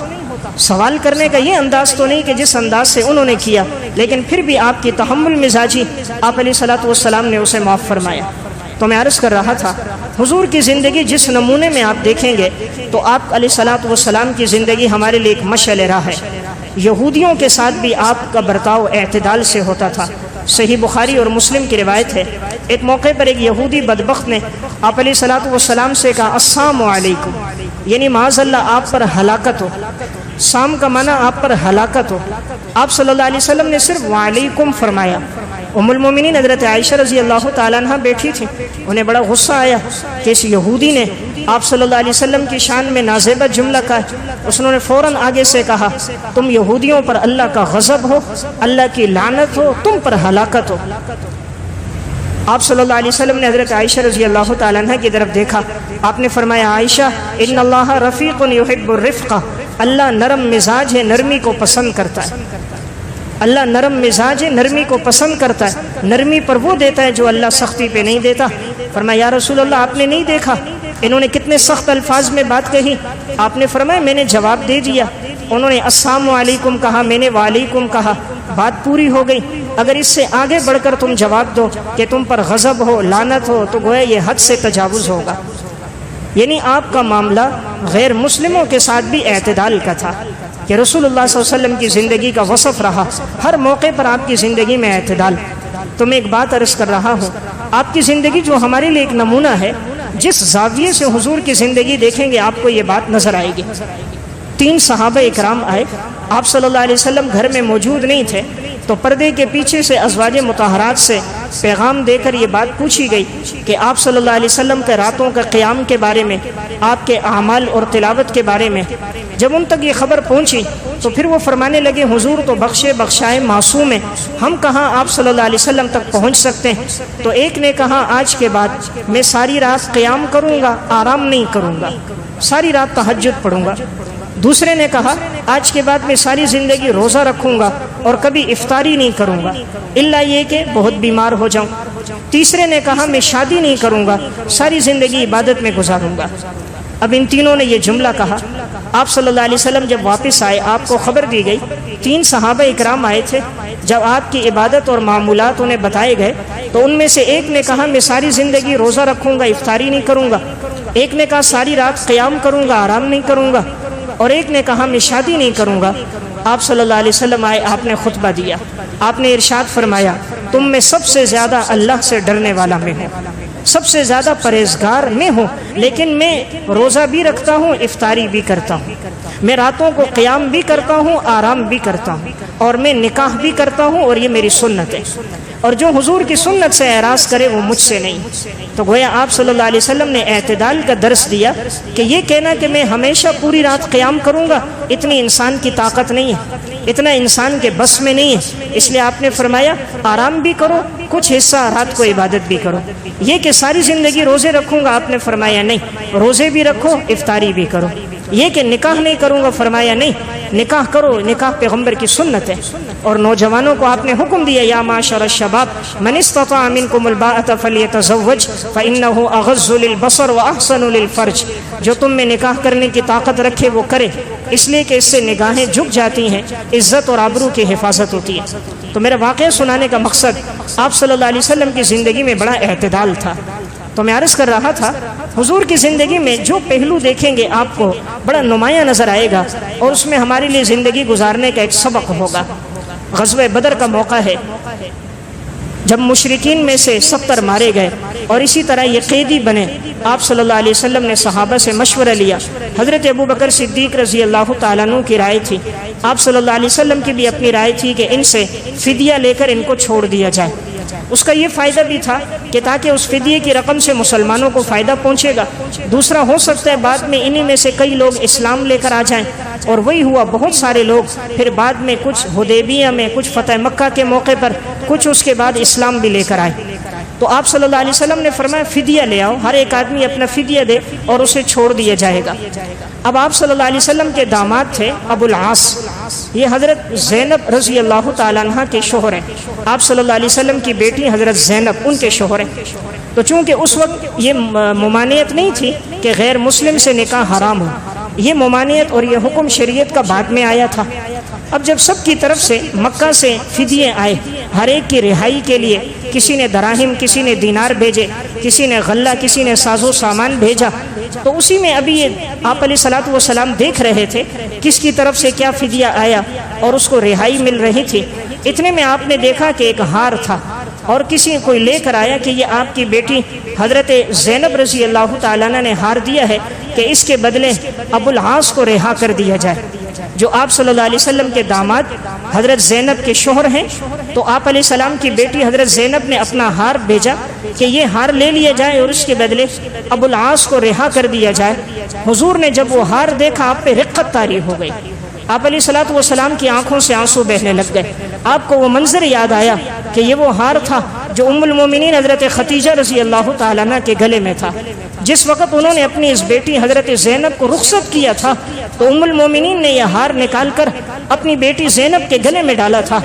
سوال کرنے کا یہ انداز تو نہیں کہ جس انداز سے انہوں نے کیا، لیکن پھر بھی آپ کی تحمل مزاجی آپ علیہ الصلوۃ والسلام نے اسے معاف فرمایا۔ تو میں عرض کر رہا تھا حضور کی زندگی جس نمونے میں آپ دیکھیں گے تو آپ علیہ الصلوۃ والسلام کی زندگی ہمارے لیے ایک مشعل راہ ہے۔ یہودیوں کے ساتھ بھی آپ کا برتاؤ اعتدال سے ہوتا تھا، صحیح بخاری اور مسلم کی روایت ہے، ایک موقع پر ایک یہودی بدبخت نے آپ علیہ الصلوۃ والسلام سے کہا السلام علیکم، یعنی معاذ اللہ آپ پر ہلاکت ہو، سام کا معنی آپ پر ہلاکت ہو۔ آپ صلی اللہ علیہ وسلم نے صرف وعلیکم فرمایا۔ ام المومنین حضرت عائشہ رضی اللہ تعالیٰ عنہ بیٹھی تھی، انہیں بڑا غصہ آیا کہ اس یہودی نے آپ صلی اللہ علیہ وسلم کی شان میں نازیبہ جملہ کہا۔ اس نے فوراً آگے سے کہا تم یہودیوں پر اللہ کا غضب ہو، اللہ کی لعنت ہو، تم پر ہلاکت ہو۔ آپ صلی اللہ علیہ وسلم نے حضرت عائشہ رضی اللہ تعالیٰ عنہ کی طرف دیکھا، آپ نے فرمایا عائشہ ان اللہ رفیق یحب الرفق، اللہ نرم مزاج ہے، نرمی کو پسند کرتا ہے، اللہ نرم مزاج ہے، نرمی کو پسند کرتا ہے، نرمی پر وہ دیتا ہے جو اللہ سختی پہ نہیں دیتا۔ فرمایا یا رسول اللہ آپ نے نہیں دیکھا انہوں نے کتنے سخت الفاظ میں بات کہی؟ آپ نے فرمایا میں نے جواب دے دیا، انہوں نے السلام علیکم کہا، میں نے وعلیکم کہا، بات پوری ہو گئی۔ اگر اس سے آگے بڑھ کر تم جواب دو کہ تم پر غضب ہو، لعنت ہو، تو گویا یہ حد سے تجاوز ہوگا۔ یعنی آپ کا معاملہ غیر مسلموں کے ساتھ بھی اعتدال کا تھا کہ رسول اللہ صلی اللہ علیہ وسلم کی زندگی کا وصف رہا، ہر موقع پر آپ کی زندگی میں اعتدال۔ تو میں ایک بات عرض کر رہا ہوں، آپ کی زندگی جو ہمارے لیے ایک نمونہ ہے، جس زاویے سے حضور کی زندگی دیکھیں گے آپ کو یہ بات نظر آئے گی۔ 3 صحابہ اکرام آئے، آپ صلی اللہ علیہ وسلم گھر میں موجود نہیں تھے، تو پردے کے پیچھے سے ازواج مطہرات سے پیغام دے کر یہ بات پوچھی گئی کہ آپ صلی اللہ علیہ وسلم کے راتوں کا قیام کے بارے میں، آپ کے اعمال اور تلاوت کے بارے میں۔ جب ان تک یہ خبر پہنچی تو پھر وہ فرمانے لگے حضور تو بخشے بخشائے معصوم ہیں، ہم کہاں آپ صلی اللہ علیہ وسلم تک پہنچ سکتے ہیں؟ تو ایک نے کہا آج کے بعد میں ساری رات قیام کروں گا، آرام نہیں کروں گا، ساری رات تہجد پڑھوں گا۔ دوسرے نے کہا آج کے بعد میں ساری زندگی روزہ رکھوں گا اور کبھی افطاری نہیں کروں گا الا یہ کہ بہت بیمار ہو جاؤں۔ تیسرے نے کہا میں شادی نہیں کروں گا، ساری زندگی عبادت میں گزاروں گا۔ اب ان تینوں نے یہ جملہ کہا۔ آپ صلی اللہ علیہ وسلم جب واپس آئے آپ کو خبر دی گئی، 3 صحابہ اکرام آئے تھے، جب آپ کی عبادت اور معمولات انہیں بتائے گئے تو ان میں سے ایک نے کہا میں ساری زندگی روزہ رکھوں گا، افطاری نہیں کروں گا۔ ایک نے کہا ساری رات قیام کروں گا، آرام نہیں کروں گا، اور ایک نے کہا میں شادی نہیں کروں گا۔ آپ صلی اللہ علیہ وسلم آئے، آپ نے خطبہ دیا، آپ نے ارشاد فرمایا تم میں سب سے زیادہ اللہ سے ڈرنے والا میں ہوں، سب سے زیادہ پرہیزگار میں ہوں، لیکن میں روزہ بھی رکھتا ہوں، افطاری بھی کرتا ہوں، میں راتوں کو قیام بھی کرتا ہوں، آرام بھی کرتا ہوں، اور میں نکاح بھی کرتا ہوں، اور یہ میری سنت ہے، اور جو حضور کی سنت سے اعراض کرے وہ مجھ سے نہیں۔ تو گویا آپ صلی اللہ علیہ وسلم نے اعتدال کا درس دیا کہ یہ کہنا کہ میں ہمیشہ پوری رات قیام کروں گا، اتنی انسان کی طاقت نہیں ہے، اتنا انسان کے بس میں نہیں ہے، اس لیے آپ نے فرمایا آرام بھی کرو، کچھ حصہ رات کو عبادت بھی کرو۔ یہ کہ ساری زندگی روزے رکھوں گا، آپ نے فرمایا نہیں، روزے بھی رکھو، افطاری بھی کرو۔ یہ کہ نکاح نہیں کروں گا، فرمایا نہیں، نکاح کرو، نکاح پیغمبر کی سنت ہے۔ اور نوجوانوں کو آپ نے حکم دیا یا معاشر الشباب من استطاع منکم الباءة فلیتزوج فإنہ اغض للبصر واحسن للفرج، جو تم میں نکاح کرنے کی طاقت رکھے وہ کرے، اس لیے کہ اس سے نگاہیں جھک جاتی ہیں، عزت اور آبرو کی حفاظت ہوتی ہے۔ تو میرا واقعہ سنانے کا مقصد آپ صلی اللہ علیہ وسلم کی زندگی میں بڑا اعتدال تھا۔ تو میں عرض کر رہا تھا حضور کی زندگی میں جو پہلو دیکھیں گے آپ کو بڑا نمایاں نظر آئے گا، اور اس میں ہمارے لیے زندگی گزارنے کا ایک سبق ہوگا۔ غزوہ بدر کا موقع ہے، جب مشرکین میں سے 70 مارے گئے اور اسی طرح یہ قیدی بنے، آپ صلی اللہ علیہ وسلم نے صحابہ سے مشورہ لیا۔ حضرت ابوبکر صدیق رضی اللہ تعالیٰ عنہ کی رائے تھی، آپ صلی اللہ علیہ وسلم کی بھی اپنی رائے تھی کہ ان سے فدیہ لے کر ان کو چھوڑ دیا جائے۔ اس کا یہ فائدہ بھی تھا کہ تاکہ اس فدیے کی رقم سے مسلمانوں کو فائدہ پہنچے گا، دوسرا ہو سکتا ہے بعد میں انہی میں سے کئی لوگ اسلام لے کر آ جائیں، اور وہی ہوا، بہت سارے لوگ پھر بعد میں کچھ حدیبیہ میں، کچھ فتح مکہ کے موقع پر، کچھ اس کے بعد اسلام بھی لے کر آئے۔ تو آپ صلی اللہ علیہ وسلم نے فرمایا فدیہ لے آؤ، ہر ایک آدمی اپنا فدیہ دے اور اسے چھوڑ دیا جائے گا۔ اب آپ صلی اللہ علیہ وسلم کے داماد تھے ابو العاص، یہ حضرت زینب رضی اللہ تعالیٰ عنہ کے شوہر ہیں، آپ صلی اللہ علیہ وسلم کی بیٹی حضرت زینب ان کے شوہر ہیں۔ تو چونکہ اس وقت یہ ممانعت نہیں تھی کہ غیر مسلم سے نکاح حرام ہو، یہ ممانعت اور یہ حکم شریعت کا بعد میں آیا تھا۔ اب جب سب کی طرف سے مکہ سے فدیے آئے، ہر ایک کی رہائی کے لیے کسی نے دراہم، کسی نے دینار بھیجے، کسی نے غلہ، کسی نے ساز و سامان بھیجا، تو اسی میں ابھی یہ آپ علیہ الصلوۃ والسلام دیکھ رہے تھے کس کی طرف سے کیا فدیہ آیا اور اس کو رہائی مل رہی تھی۔ اتنے میں آپ نے دیکھا کہ ایک ہار تھا، اور کسی کوئی لے کر آیا کہ یہ آپ کی بیٹی حضرت زینب رضی اللہ تعالیٰ عنہ نے ہار دیا ہے کہ اس کے بدلے ابو العاص کو رہا کر دیا جائے، جو آپ صلی اللہ علیہ وسلم کے داماد حضرت زینب کے شوہر ہیں۔ تو آپ علیہ السلام کی بیٹی حضرت زینب نے اپنا ہار بھیجا کہ یہ ہار لے لیا جائے اور اس کے بدلے ابو العاص کو رہا کر دیا جائے۔ حضور نے جب وہ ہار دیکھا آپ پہ رقت طاری ہو گئی، آپ علیہ الصلوۃ والسلام کی آنکھوں سے آنسو بہنے لگ گئے۔ آپ کو وہ منظر یاد آیا کہ یہ وہ ہار تھا جو ام المومنین حضرت ختیجہ رضی اللہ تعالیٰ عنہ کے گلے میں تھا۔ جس وقت انہوں نے اپنی اس بیٹی حضرت زینب کو رخصت کیا تھا تو ام المومنین نے یہ ہار نکال کر اپنی بیٹی زینب کے گلے میں ڈالا تھا۔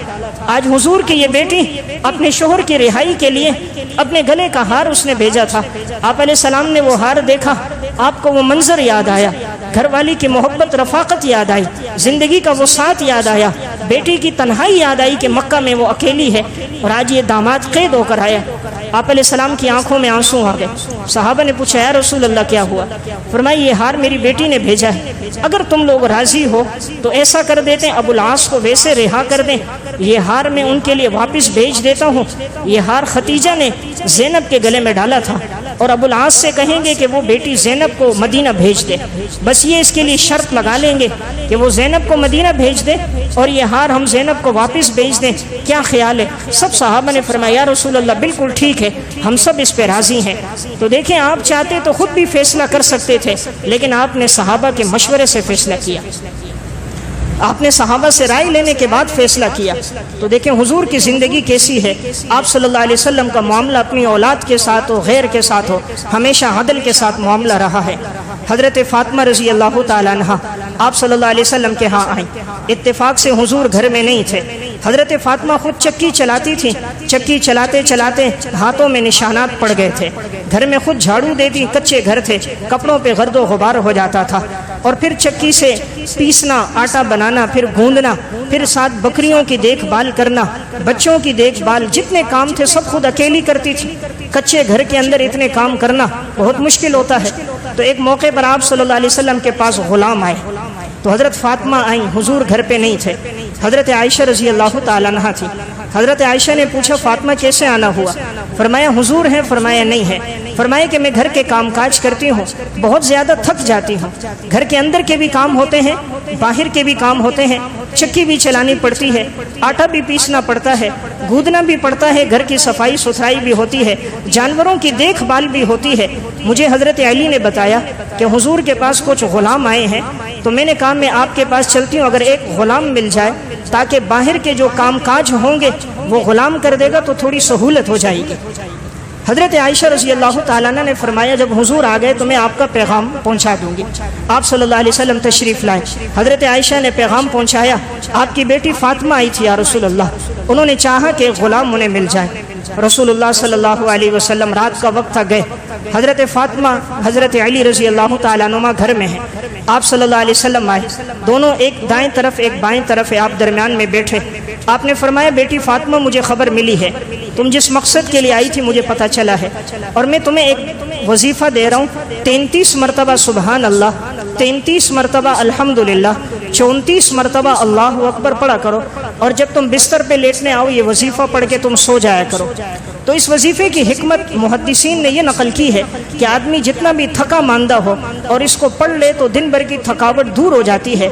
آج حضور کی یہ بیٹی اپنے شوہر کی رہائی کے لیے اپنے گلے کا ہار اس نے بھیجا تھا۔ آپ علیہ السلام نے وہ ہار دیکھا، آپ کو وہ منظر یاد آیا، گھر والی کی محبت، رفاقت یاد آئی، زندگی کا وہ ساتھ یاد آیا، بیٹی کی تنہائی یاد آئی کہ مکہ میں وہ اکیلی ہے اور آج یہ داماد قید ہو کر آیا۔ آپ علیہ السلام کی آنکھوں میں آنسو آ گئے۔ صحابہ نے پوچھا یا رسول اللہ کیا ہوا؟ فرمایا یہ ہار میری بیٹی نے بھیجا ہے، اگر تم لوگ راضی ہو تو ایسا کر دیتے ہیں ابو العاص کو ویسے رہا کر دیں، یہ ہار میں ان کے لیے واپس بھیج دیتا ہوں۔ یہ ہار ختیجہ نے زینب کے گلے میں ڈالا تھا، اور ابو العاص سے کہیں گے کہ وہ بیٹی زینب کو مدینہ بھیج دے، بس یہ اس کے لیے شرط لگا لیں گے کہ وہ زینب کو مدینہ بھیج دے اور یہ ہار ہم زینب کو واپس بھیج دیں، کیا خیال ہے؟ سب صحابہ نے فرمایا یا رسول اللہ بالکل ٹھیک ہے، ہم سب اس پہ راضی ہیں۔ تو دیکھیں آپ چاہتے تو خود بھی فیصلہ کر سکتے تھے، لیکن آپ نے صحابہ کے مشورے سے فیصلہ کیا، آپ نے صحابہ سے رائے لینے کے بعد فیصلہ کیا۔ تو دیکھیں حضور کی زندگی کیسی ہے، آپ صلی اللہ علیہ وسلم کا معاملہ اپنی اولاد کے ساتھ ہو، غیر کے ساتھ ہو، ہمیشہ عدل کے ساتھ معاملہ رہا ہے۔ حضرت فاطمہ رضی اللہ تعالیٰ عنہ آپ صلی اللہ علیہ وسلم کے ہاں آئیں، اتفاق سے حضور گھر میں نہیں تھے۔ حضرت فاطمہ خود چکی چلاتی تھی، چکی چلاتے چلاتے ہاتھوں میں نشانات پڑ گئے تھے، گھر میں خود جھاڑو دیتی، کچے گھر تھے، کپڑوں پہ گرد و غبار ہو جاتا تھا، اور پھر چکی سے پیسنا، آٹا بنانا، پھر گوندنا، پھر ساتھ بکریوں کی دیکھ بھال کرنا، بچوں کی دیکھ بھال، جتنے کام تھے سب خود اکیلی کرتی تھی۔ کچے گھر کے اندر اتنے کام کرنا بہت مشکل ہوتا ہے۔ تو ایک موقع پر آپ صلی اللہ علیہ وسلم کے پاس غلام آئے، تو حضرت فاطمہ آئیں، حضور گھر پہ نہیں تھے، حضرت عائشہ رضی اللہ تعالیٰ عنہا تھی۔ حضرت عائشہ نے پوچھا فاطمہ کیسے آنا ہوا؟ فرمایا حضور ہیں؟ فرمایا نہیں ہے۔ فرمایا کہ میں گھر کے کام کاج کرتی ہوں، بہت زیادہ تھک جاتی ہوں، گھر کے اندر کے بھی کام ہوتے ہیں، باہر کے بھی کام ہوتے ہیں، چکی بھی چلانی پڑتی ہے، آٹا بھی پیسنا پڑتا ہے، گودنا بھی پڑتا ہے، گھر کی صفائی ستھرائی بھی ہوتی ہے، جانوروں کی دیکھ بھال بھی ہوتی ہے۔ مجھے حضرت علی نے بتایا کہ حضور کے پاس کچھ غلام آئے ہیں، تو میں نے کہا میں آپ کے پاس چلتی ہوں، اگر ایک غلام مل جائے تاکہ باہر کے جو کام کاج ہوں گے وہ غلام کر دے گا تو تھوڑی سہولت ہو جائے گی۔ حضرت عائشہ رضی اللہ تعالیٰ عنہ نے فرمایا جب حضور آ گئے تو میں آپ کا پیغام پہنچا دوں گی۔ آپ صلی اللہ علیہ وسلم تشریف لائے، حضرت عائشہ نے پیغام پہنچایا، آپ کی بیٹی فاطمہ آئی تھی یا رسول اللہ، انہوں نے چاہا کہ غلام انہیں مل جائے۔ رسول اللہ صلی اللہ علیہ وسلم رات کا وقت تھا، گئے۔ حضرت فاطمہ حضرت علی رضی اللہ تعالیٰ عنہ گھر میں ہیں، آپ صلی اللہ علیہ وسلم آئے، دونوں ایک دائیں طرف ایک بائیں طرف ہے، آپ درمیان میں بیٹھے۔ آپ نے فرمایا بیٹی فاطمہ مجھے خبر ملی ہے، تم جس مقصد کے لیے آئی تھی مجھے پتہ چلا ہے، اور میں تمہیں ایک وظیفہ دے رہا ہوں، 33 مرتبہ سبحان اللہ، 33 مرتبہ الحمدللہ، 34 مرتبہ اللہ اکبر پڑھا کرو، اور جب تم بستر پہ لیٹنے آؤ یہ وظیفہ پڑھ کے تم سو جایا کرو۔ تو اس وظیفے کی حکمت محدثین نے یہ نقل کی ہے کہ آدمی جتنا بھی تھکا ماندہ ہو اور اس کو پڑھ لے تو دن بھر کی تھکاوٹ دور ہو جاتی ہے،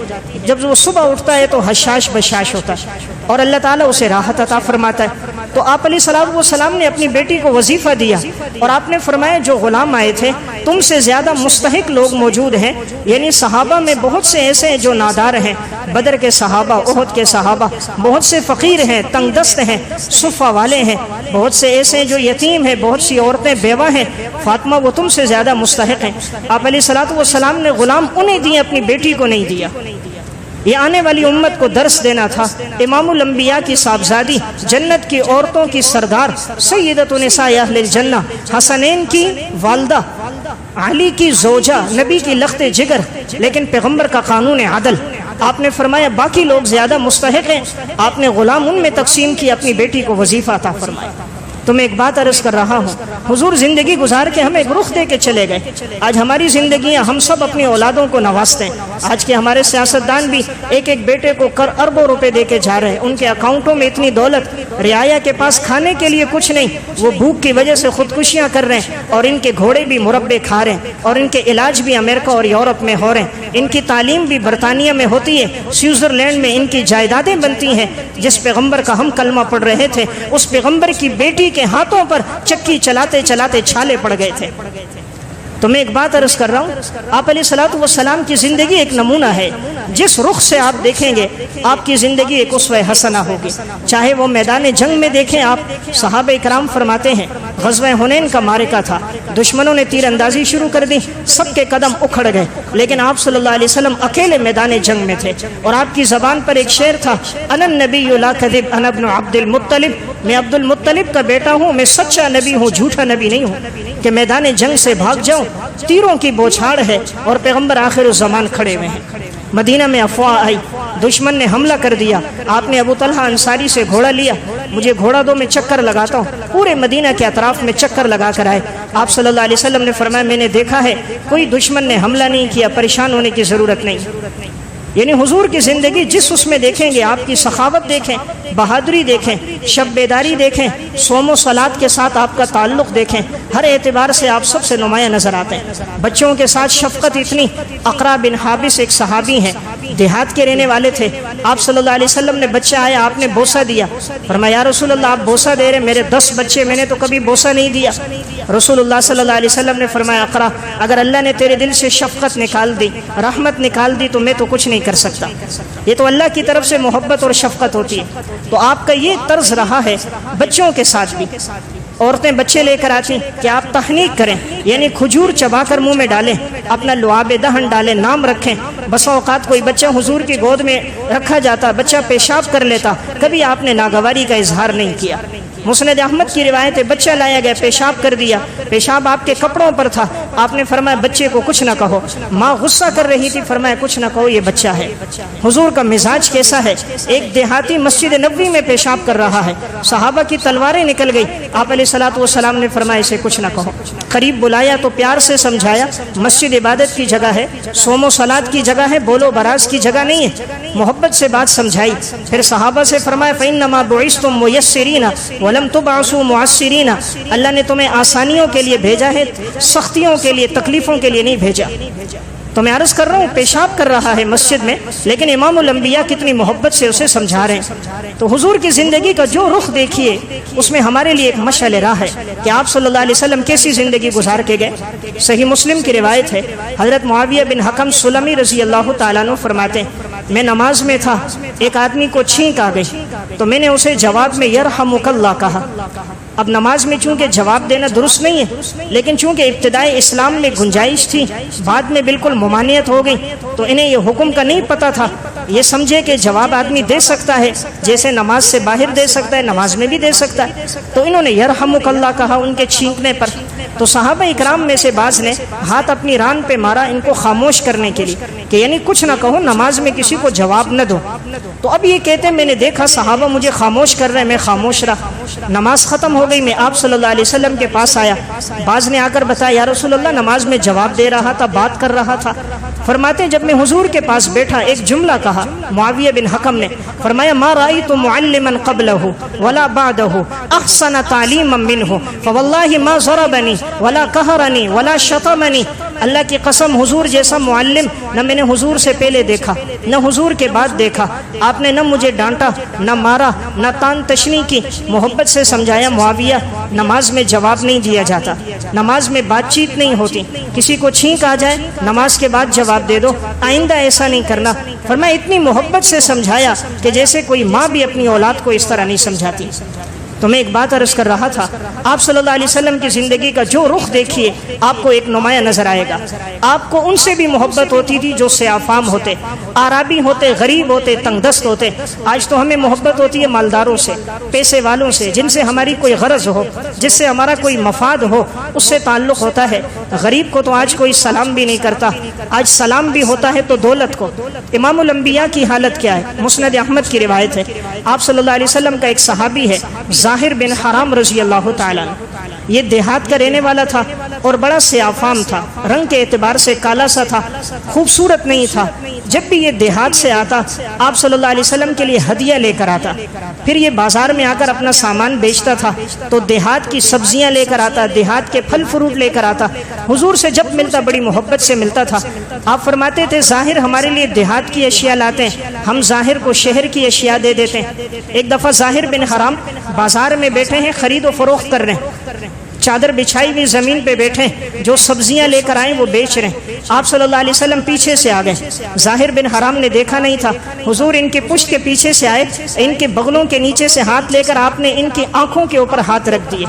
جب وہ صبح اٹھتا ہے تو حشاش بشاش ہوتا ہے اور اللہ تعالیٰ اسے راحت عطا فرماتا ہے۔ تو آپ علیہ الصلوۃ والسلام نے اپنی بیٹی کو وظیفہ دیا اور آپ نے فرمایا جو غلام آئے تھے تم سے زیادہ مستحق لوگ موجود ہیں، یعنی صحابہ میں بہت سے ایسے ہیں جو نادار ہیں، بدر کے صحابہ، احد کے صحابہ، بہت سے فقیر ہیں، تنگ دست ہیں، صفہ والے ہیں، بہت سے ایسے ہیں جو یتیم ہیں، بہت سی عورتیں بیوہ ہیں، فاطمہ وہ تم سے زیادہ مستحق ہیں۔ آپ علیہ الصلوۃ والسلام نے غلام انہیں دیے، اپنی بیٹی کو نہیں دیا۔ یہ آنے والی امت کو درس دینا تھا۔ امام الانبیاء کی صاحبزادی، جنت کی عورتوں کی سردار، سیدۃ نساء اہل الجنہ، حسنین کی والدہ، علی کی زوجہ، نبی کی لخت جگر، لیکن پیغمبر کا قانون عدل۔ آپ نے فرمایا باقی لوگ زیادہ مستحق ہیں، آپ نے غلام ان میں تقسیم کی، اپنی بیٹی کو وظیفہ عطا فرمایا۔ تو میں ایک بات عرض کر رہا ہوں، حضور زندگی گزار کے ہمیں ایک رخ دے کے چلے گئے۔ آج ہماری زندگیاں، ہم سب اپنی اولادوں کو نوازتے ہیں۔ آج کے ہمارے سیاستدان بھی ایک ایک بیٹے کو اربوں روپے دے کے جا رہے ہیں، ان کے اکاؤنٹوں میں اتنی دولت، رعایا کے پاس کھانے کے لیے کچھ نہیں، وہ بھوک کی وجہ سے خودکشیاں کر رہے ہیں، اور ان کے گھوڑے بھی مربے کھا رہے ہیں، اور ان کے علاج بھی امریکہ اور یورپ میں ہو رہے ہیں، ان کی تعلیم بھی برطانیہ میں ہوتی ہے، سوئٹزرلینڈ میں ان کی جائیدادیں بنتی ہیں۔ جس پیغمبر کا ہم کلمہ پڑھ رہے تھے اس پیغمبر کی بیٹی کے ہاتھوں پر چکی چلاتے چلاتے چھالے پڑ گئے تھے۔ تو میں ایک بات عرض کر رہا ہوں، آپ علیہ الصلوۃ والسلام کی زندگی ایک نمونہ ہے، جس رخ سے آپ دیکھیں گے آپ کی زندگی ایک اسوہ حسنہ ہوگی۔ چاہے وہ میدان جنگ میں دیکھیں آپ، صحابہ اکرام فرماتے ہیں غزوہ حنین کا معرکہ تھا، دشمنوں نے تیر اندازی شروع کر دی، سب کے قدم اکھڑ گئے، لیکن آپ صلی اللہ علیہ وسلم اکیلے میدان جنگ میں تھے، اور آپ کی زبان پر ایک شعر تھا، انا النبی لا کذب انا ابن عبد المطلب، میں عبد المطلب کا بیٹا ہوں، میں سچا نبی ہوں، جھوٹا نبی نہیں ہوں، کہ میدان جنگ سے بھاگ جاؤں، تیروں کی بوچھاڑ ہے اور پیغمبر آخر الزمان کھڑے ہوئے ہیں۔ مدینہ میں افواہ آئی، دشمن نے حملہ کر دیا، آپ نے ابو طلحہ انصاری سے گھوڑا لیا، مجھے گھوڑا دو میں چکر لگاتا ہوں، پورے مدینہ کے اطراف میں چکر لگا کر آئے۔ آپ صلی اللہ علیہ وسلم نے فرمایا میں نے دیکھا ہے کوئی دشمن نے حملہ نہیں کیا، پریشان ہونے کی ضرورت نہیں۔ یعنی حضور کی زندگی جس اس میں دیکھیں گے، آپ کی سخاوت دیکھیں، بہادری دیکھیں، شب بیداری دیکھیں، صوم و صلات کے ساتھ آپ کا تعلق دیکھیں، ہر اعتبار سے آپ سب سے نمایاں نظر آتے ہیں۔ بچوں کے ساتھ شفقت اتنی، اقرا بن حابس ایک صحابی ہیں، دیہات کے رہنے والے تھے، آپ صلی اللہ علیہ وسلم نے بچہ آیا، آپ نے بوسہ دیا، فرمایا یا رسول اللہ آپ بوسہ دے رہے، میرے 10 بچے، میں نے تو کبھی بوسہ نہیں دیا۔ رسول اللہ صلی اللہ علیہ وسلم نے فرمایا اقرا، اگر اللہ نے تیرے دل سے شفقت نکال دی، رحمت نکال دی، تو میں تو کچھ نہیں کر سکتا، یہ تو اللہ کی طرف سے محبت اور شفقت ہوتی ہے۔ تو آپ کا یہ طرز رہا ہے بچوں کے ساتھ بھی۔ عورتیں بچے لے کر آتی کہ آپ تحنیک کریں، یعنی کھجور چبا کر منہ میں ڈالیں، اپنا لعاب دہن ڈالیں، نام رکھیں۔ بسا اوقات کوئی بچہ حضور کی گود میں رکھا جاتا، بچہ پیشاب کر لیتا، کبھی آپ نے ناگواری کا اظہار نہیں کیا۔ مسند احمد کی روایت ہے بچہ لایا گیا، پیشاب کر دیا، پیشاب آپ کے کپڑوں پر تھا، آپ نے فرمایا بچے کو کچھ نہ کہو۔ ماں غصہ کر رہی تھی، فرمایا کچھ نہ کہو یہ بچہ ہے۔ حضور کا مزاج کیسا ہے؟ ایک دیہاتی مسجد نبوی میں پیشاب کر رہا ہے، صحابہ کی تلواریں نکل گئی، آپ علیہ الصلوۃ والسلام نے فرمایا اسے کچھ نہ کہو۔ قریب بلایا تو پیار سے سمجھایا، مسجد عبادت کی جگہ ہے، صوم و صلات کی جگہ ہے، بولو براز کی جگہ نہیں ہے، محبت سے بات سمجھائی۔ پھر صحابہ سے فرمایا فَإِنَّمَا بُعِثْتُم مُيَسِّرِينَ وَلَمْ تُبْعَثُوا مُعَسِّرِينَ، اللہ نے تمہیں آسانیوں کے لیے بھیجا ہے، سختیوں کے لیے، تکلیفوں کے لیے نہیں بھیجا۔ تو میں عرض کر رہا ہوں پیشاب کر رہا ہے مسجد میں، لیکن امام الانبیاء کتنی محبت سے اسے سمجھا رہے ہیں۔ تو حضور کی زندگی کا جو رخ دیکھیے اس میں ہمارے لیے ایک مشعل راہ ہے کہ آپ صلی اللہ علیہ وسلم کیسی زندگی گزار کے گئے۔ صحیح مسلم کی روایت ہے، حضرت معاویہ بن حکم سلمی رضی اللہ تعالیٰ عنہ فرماتے ہیں میں نماز میں تھا، ایک آدمی کو چھینک آ گئی تو میں نے اسے جواب میں یرحمک اللہ کہا۔ اب نماز میں چونکہ جواب دینا درست نہیں ہے، لیکن چونکہ ابتدائی اسلام میں گنجائش تھی، بعد میں بالکل ممانعت ہو گئی، تو انہیں یہ حکم کا نہیں پتہ تھا، یہ سمجھے کہ جواب آدمی دے سکتا ہے، جیسے نماز سے باہر دے سکتا ہے نماز میں بھی دے سکتا ہے، تو انہوں نے یرحمک اللہ کہا ان کے چھینکنے پر۔ تو صحابہ اکرام میں سے بعض نے ہاتھ اپنی ران پہ مارا ان کو خاموش کرنے کے لیے کہ یعنی کچھ نہ کہو، نماز میں کسی کو جواب نہ دو۔ تو اب یہ کہتے ہیں میں نے دیکھا صحابہ مجھے خاموش کر رہے ہیں، میں خاموش رہا، نماز ختم ہو گئی، میں آپ صلی اللہ علیہ وسلم کے پاس آیا، بعض نے آ کر بتایا یا رسول اللہ نماز میں جواب دے رہا تھا، بات کر رہا تھا۔ فرماتے جب میں حضور کے پاس بیٹھا ایک جملہ کہا معاویہ بن حکم نے، فرمایا ما رأیت معلما قبلہ ولا بعدہ احسن تعلیما منہ فواللہ ما ضربنی ولا قہرنی ولا شتمنی، اللہ کی قسم حضور جیسا معلم نہ میں نے حضور سے پہلے دیکھا نہ حضور کے بعد دیکھا، آپ نے نہ مجھے ڈانٹا نہ مارا نہ تان تشنی کی، محبت سے سمجھایا معاویہ نماز میں جواب نہیں دیا جاتا، نماز میں بات چیت نہیں ہوتی، کسی کو چھینک آ جائے نماز کے بعد جواب دے دو، آئندہ ایسا نہیں کرنا۔ فرمایا اتنی محبت سے سمجھایا کہ جیسے کوئی ماں بھی اپنی اولاد کو اس طرح نہیں سمجھاتی۔ تو میں ایک بات عرض کر رہا تھا، آپ صلی اللہ علیہ وسلم کی زندگی کا جو رخ دیکھیے آپ کو ایک نمایاں نظر آئے گا۔ آپ کو ان سے بھی محبت ہوتی تھی جو سیاہ فام ہوتے، آرابی ہوتے، غریب ہوتے، تنگ دست ہوتے۔ آج تو ہمیں محبت ہوتی ہے مالداروں سے، پیسے والوں سے، جن سے ہماری کوئی غرض ہو، جس سے ہمارا کوئی مفاد ہو، اس سے تعلق ہوتا ہے۔ غریب کو تو آج کوئی سلام بھی نہیں کرتا، آج سلام بھی ہوتا ہے تو دولت کو۔ امام الانبیاء کی حالت کیا ہے؟ مسند احمد کی روایت ہے، آپ صلی اللہ علیہ وسلم کا ایک صحابی ہے ظاہر بن حرام رضی اللہ تعالیٰ عنہ، یہ دیہات کا رہنے والا تھا اور بڑا سیاہ فام تھا، رنگ کے اعتبار سے کالا سا تھا، خوبصورت نہیں تھا۔ جب بھی یہ دیہات سے آتا آپ صلی اللہ علیہ وسلم کے لیے ہدیہ لے کر آتا، پھر یہ بازار میں آ کر اپنا سامان بیچتا تھا تو دیہات کی سبزیاں لے کر آتا، دیہات کے پھل فروٹ لے کر آتا، حضور سے جب ملتا بڑی محبت سے ملتا تھا۔ آپ فرماتے تھے ظاہر ہمارے لیے دیہات کی اشیاء لاتے ہیں، ہم ظاہر کو شہر کی اشیاء دے دیتے ہیں۔ ایک دفعہ ظاہر بن حرام بازار میں بیٹھے ہیں، خرید و فروخت کر رہے ہیں، چادر بچھائی ہوئی زمین پہ بیٹھے ہیں، جو سبزیاں لے کر آئیں وہ بیچ رہے ہیں۔ آپ صلی اللہ علیہ وسلم پیچھے سے آ گئے، ظاہر بن حرام نے دیکھا نہیں تھا، حضور ان کے پشت کے پیچھے سے آئے، ان کے بغلوں کے نیچے سے ہاتھ لے کر آپ نے ان کی آنکھوں کے اوپر ہاتھ رکھ دیے۔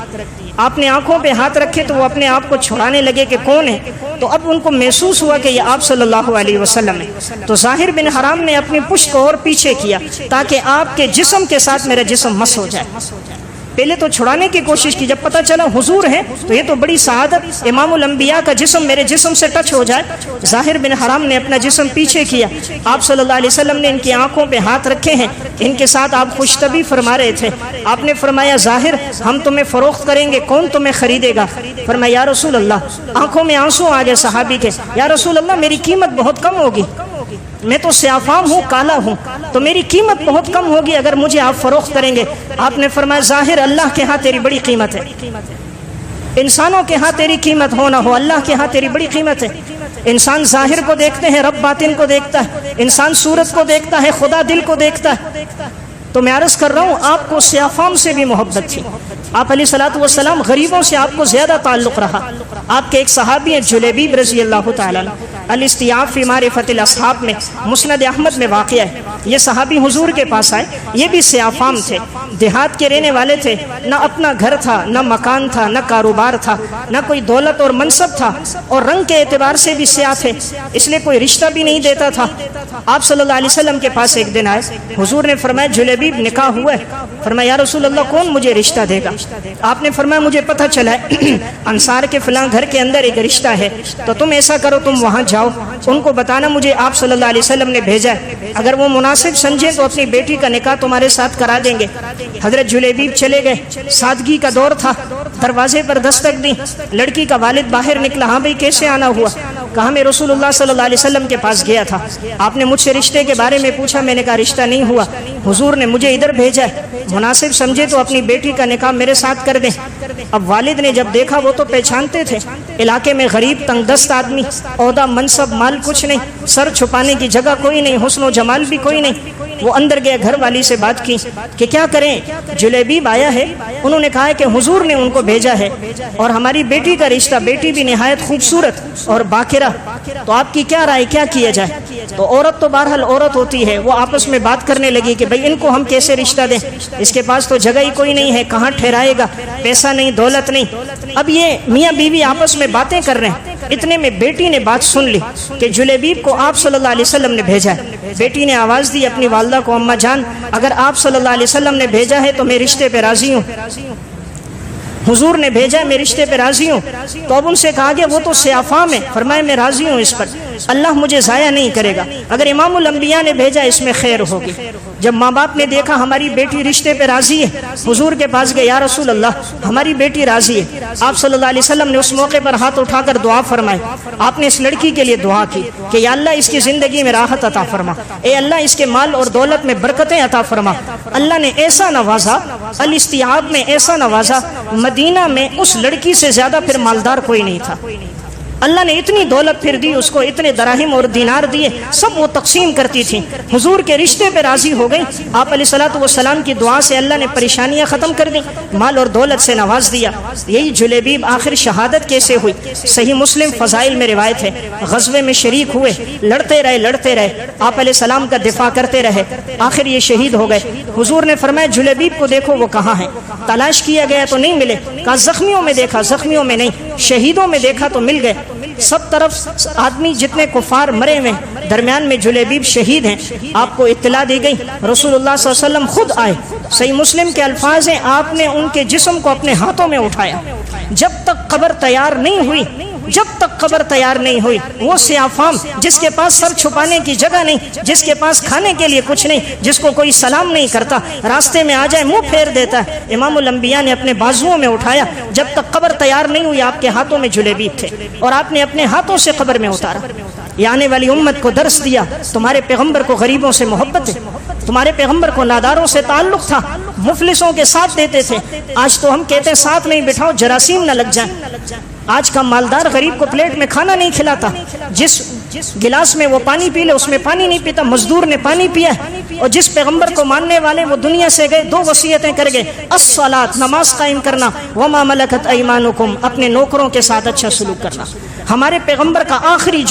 آپ نے آنکھوں پہ ہاتھ رکھے تو وہ اپنے آپ کو چھڑانے لگے کہ کون ہے، تو اب ان کو محسوس ہوا کہ یہ آپ صلی اللہ علیہ وسلم ہے۔ تو ظاہر بن حرام نے اپنی پشت کو اور پیچھے کیا تاکہ آپ کے جسم کے ساتھ میرا جسم مس ہو جائے۔ پہلے تو چھڑانے کی کوشش کی، جب پتہ چلا حضور ہے تو یہ تو بڑی سعادت، امام الانبیاء کا جسم میرے جسم سے ٹچ ہو جائے۔ ظاہر بن حرام نے اپنا جسم پیچھے کیا، آپ صلی اللہ علیہ وسلم نے ان کی آنکھوں پہ ہاتھ رکھے ہیں، ان کے ساتھ آپ خوشطبی فرما رہے تھے۔ آپ نے فرمایا ظاہر ہم تمہیں فروخت کریں گے، کون تمہیں خریدے گا؟ فرمایا یا رسول اللہ، آنکھوں میں آنسو آ گئے صحابی کے، یا رسول اللہ میری قیمت بہت کم ہوگی، میں تو سیافام ہوں، کالا ہوں، تو میری قیمت بہت کم ہوگی اگر مجھے آپ فروخت کریں گے۔ آپ نے فرمایا ظاہر اللہ کے ہاں تیری بڑی قیمت ہے، انسانوں کے ہاں تیری قیمت ہو نہ ہو، اللہ کے ہاں تیری بڑی قیمت ہے۔ انسان ظاہر کو دیکھتے ہیں، رب باطن کو دیکھتا ہے، انسان صورت کو دیکھتا ہے، خدا دل کو دیکھتا ہے۔ تو میں عرض کر رہا ہوں آپ کو سیافام سے بھی محبت تھی، آپ علیہ الصلوۃ والسلام غریبوں سے آپ کو زیادہ تعلق رہا۔ آپ کے ایک صحابی ہیں جلیبیب رضی اللہ تعالیٰ عنہ، الاستیاب فی معرفت الاصحاب میں مسند احمد میں واقع ہے۔ یہ صحابی حضور کے پاس آئے، یہ بھی سیاہ فام تھے، دیہات کے رہنے والے تھے، نہ اپنا گھر تھا، نہ مکان تھا، نہ کاروبار تھا، نہ کوئی دولت اور منصب تھا، اور رنگ کے اعتبار سے بھی سیاہ تھے، اس لیے کوئی رشتہ بھی نہیں دیتا تھا۔ آپ صلی اللہ علیہ وسلم کے پاس ایک دن آئے، حضور نے فرمایا جلیبیب نکاح ہوا ہے۔ فرمایا یا رسول اللہ کون مجھے رشتہ دے گا؟ آپ نے فرمایا مجھے پتہ چلا ہے انصار کے فلاں گھر کے اندر ایک رشتہ ہے، تو تم ایسا کرو تم وہاں جاؤ، ان کو بتانا مجھے آپ صلی اللہ علیہ وسلم نے بھیجا ہے، اگر وہ مناسب سمجھیں تو اپنی بیٹی کا نکاح تمہارے ساتھ کرا دیں گے۔ حضرت جلیبیب چلے گئے، سادگی کا دور تھا، دروازے پر دستک دی، لڑکی کا والد باہر نکلا، ہاں بھئی کیسے آنا ہوا؟ کہا میں رسول اللہ صلی اللہ علیہ وسلم کے پاس گیا تھا، آپ نے مجھ سے رشتے کے بارے میں پوچھا، میں نے کہا رشتہ نہیں ہوا، حضور نے مجھے ادھر بھیجا ہے، مناسب سمجھے تو اپنی بیٹی کا نکاح میرے ساتھ کر دیں۔ اب والد نے جب دیکھا، وہ تو پہچانتے تھے، علاقے میں غریب تنگ دست آدمی، عہدہ منصب مال کچھ نہیں، سر چھپانے کی جگہ کوئی نہیں، حسن و جمال بھی کوئی نہیں، وہ اندر گئے، گھر والی سے بات کی کہ کیا کریں، جلیبیب آیا ہے، انہوں نے کہا ہے کہ حضور نے ان کو بھیجا ہے اور ہماری بیٹی کا رشتہ، بیٹی بھی نہایت خوبصورت اور باکرہ، تو آپ کی کیا رائے، کیا کیا جائے؟ تو عورت تو بہرحال عورت ہوتی ہے، وہ آپس میں بات کرنے لگی کہ بھئی ان کو ہم کیسے رشتہ دیں، اس کے پاس تو جگہ ہی کوئی نہیں ہے، کہاں ٹھہرائے گا، پیسہ نہیں، دولت نہیں۔ اب یہ میاں بیوی آپس میں باتیں کر رہے ہیں، اتنے میں بیٹی نے بات سن لی کہ جلیبیب کو آپ صلی اللہ علیہ وسلم نے بھیجا ہے۔ بیٹی نے آواز دی اپنی والدہ کو، اماں جان اگر آپ صلی اللہ علیہ وسلم نے بھیجا ہے تو میں رشتے پہ راضی ہوں، حضور نے بھیجا ہے میں رشتے پہ راضی ہوں۔ تو اب ان سے کہا گیا وہ تو سیاہ فام ہے، فرمایا میں راضی ہوں اس پر، اللہ مجھے ضائع نہیں کرے گا، اگر امام الانبیاء نے بھیجا اس میں خیر ہوگی۔ جب ماں باپ نے دیکھا ہماری بیٹی رشتے پہ راضی ہے، حضور کے پاس گئے، یا رسول اللہ ہماری بیٹی راضی ہے۔ آپ صلی اللہ علیہ وسلم نے اس موقع پر ہاتھ اٹھا کر دعا فرمائی، آپ نے اس لڑکی کے لیے دعا کی کہ یا اللہ اس کی زندگی میں راحت عطا فرما، اے اللہ اس کے مال اور دولت میں برکتیں عطا فرما۔ اللہ نے ایسا نوازا، الاستیعاب میں ایسا نوازا، مدینہ میں اس لڑکی سے زیادہ پھر مالدار کوئی نہیں تھا۔ اللہ نے اتنی دولت پھر دی اس کو، اتنے دراہم اور دینار دیے، سب وہ تقسیم کرتی تھی، حضور کے رشتے پہ راضی ہو گئی۔ آپ علیہ الصلوۃ والسلام کی دعا سے اللہ نے پریشانیاں ختم کر دی، مال اور دولت سے نواز دیا۔ یہی جلیبیب آخر شہادت کیسے ہوئی؟ صحیح مسلم فضائل میں روایت ہے، غزوے میں شریک ہوئے، لڑتے رہے، آپ علیہ السلام کا دفاع کرتے رہے، آخر یہ شہید ہو گئے۔ حضور نے فرمایا جلیبیب کو دیکھو وہ کہاں ہے؟ تلاش کیا گیا تو نہیں ملے، کہا زخمیوں میں دیکھا، زخمیوں میں نہیں، شہیدوں میں دیکھا تو مل گئے۔ سب طرف آدمی جتنے کفار مرے ہوئے، درمیان میں جلیبیب شہید ہیں۔ آپ کو اطلاع دی گئی، رسول اللہ صلی اللہ علیہ وسلم خود آئے، صحیح مسلم کے الفاظ ہیں آپ نے ان کے جسم کو اپنے ہاتھوں میں اٹھایا، جب تک قبر تیار نہیں ہوئی، جب تک قبر تیار نہیں ہوئی، وہ سیاہ فام جس کے پاس سر چھپانے کی جگہ نہیں، جس کے پاس کھانے کے لیے کچھ نہیں، جس کو کوئی سلام نہیں کرتا، راستے میں آ جائے منہ پھیر دیتا ہے، امام الانبیاء نے اپنے بازوؤں میں اٹھایا، جب تک قبر تیار نہیں ہوئی آپ کے ہاتھوں میں جلیبیب تھے اور آپ نے اپنے ہاتھوں سے قبر میں اتارا۔ یہ آنے والی امت کو درس دیا، تمہارے پیغمبر کو غریبوں سے محبت ہے، تمہارے پیغمبر کو ناداروں سے تعلق تھا، مفلسوں کے ساتھ دیتے تھے۔ آج تو ہم کہتے ہیں ساتھ نہیں بٹھاؤ جراثیم نہ لگ جائیں۔ آج کا مالدار غریب کو پلیٹ میں کھانا نہیں کھلاتا، جس گلاس میں وہ پانی پی لے اس میں پانی نہیں پیتا، مزدور نے پانی پیا ہے۔ اور جس پیغمبر کو ماننے والے وہ دنیا سے گئے، دو وصیتیں کر گئے، الصلاۃ نماز قائم کرنا، وما ملکت ایمانکم اپنے نوکروں کے ساتھ اچھا سلوک کرنا۔ ہمارے پیغمبر کا آخری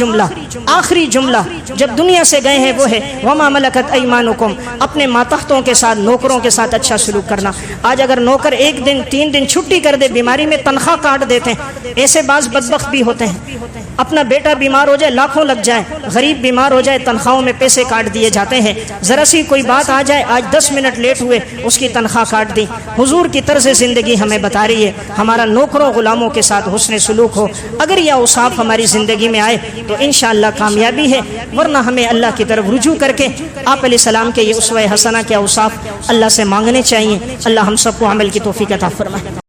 جملہ جب دنیا سے گئے ہیں وہ ہے وما ملکت ایمانکم اپنے ماتحتوں کے ساتھ، نوکروں کے ساتھ اچھا سلوک کرنا۔ آج اگر نوکر 1 دن 3 دن چھٹی کر دے، بیماری میں تنخواہ کاٹ دیتے ہیں، ایسے بعض بدبخت بھی ہوتے ہیں، اپنا بیٹا بیمار ہو جائے لاکھوں لگ جائے، غریب بیمار ہو جائے تنخواہوں میں پیسے کاٹ دیے جاتے ہیں، ذرا سی کوئی بات آ جائے، آج 10 منٹ لیٹ ہوئے اس کی تنخواہ کاٹ دی۔ حضور کی طرز زندگی ہمیں بتا رہی ہے ہمارا نوکروں غلاموں کے ساتھ حسن سلوک ہو، اگر یہ اوصاف ہماری زندگی میں آئے تو انشاءاللہ کامیابی ہے، ورنہ ہمیں اللہ کی طرف رجوع کر کے آپ علیہ السلام کے یہ اسوہ حسنہ کے اوصاف اللہ سے مانگنے چاہیے۔ اللہ ہم سب کو عمل کی توفیق عطا فرمائے۔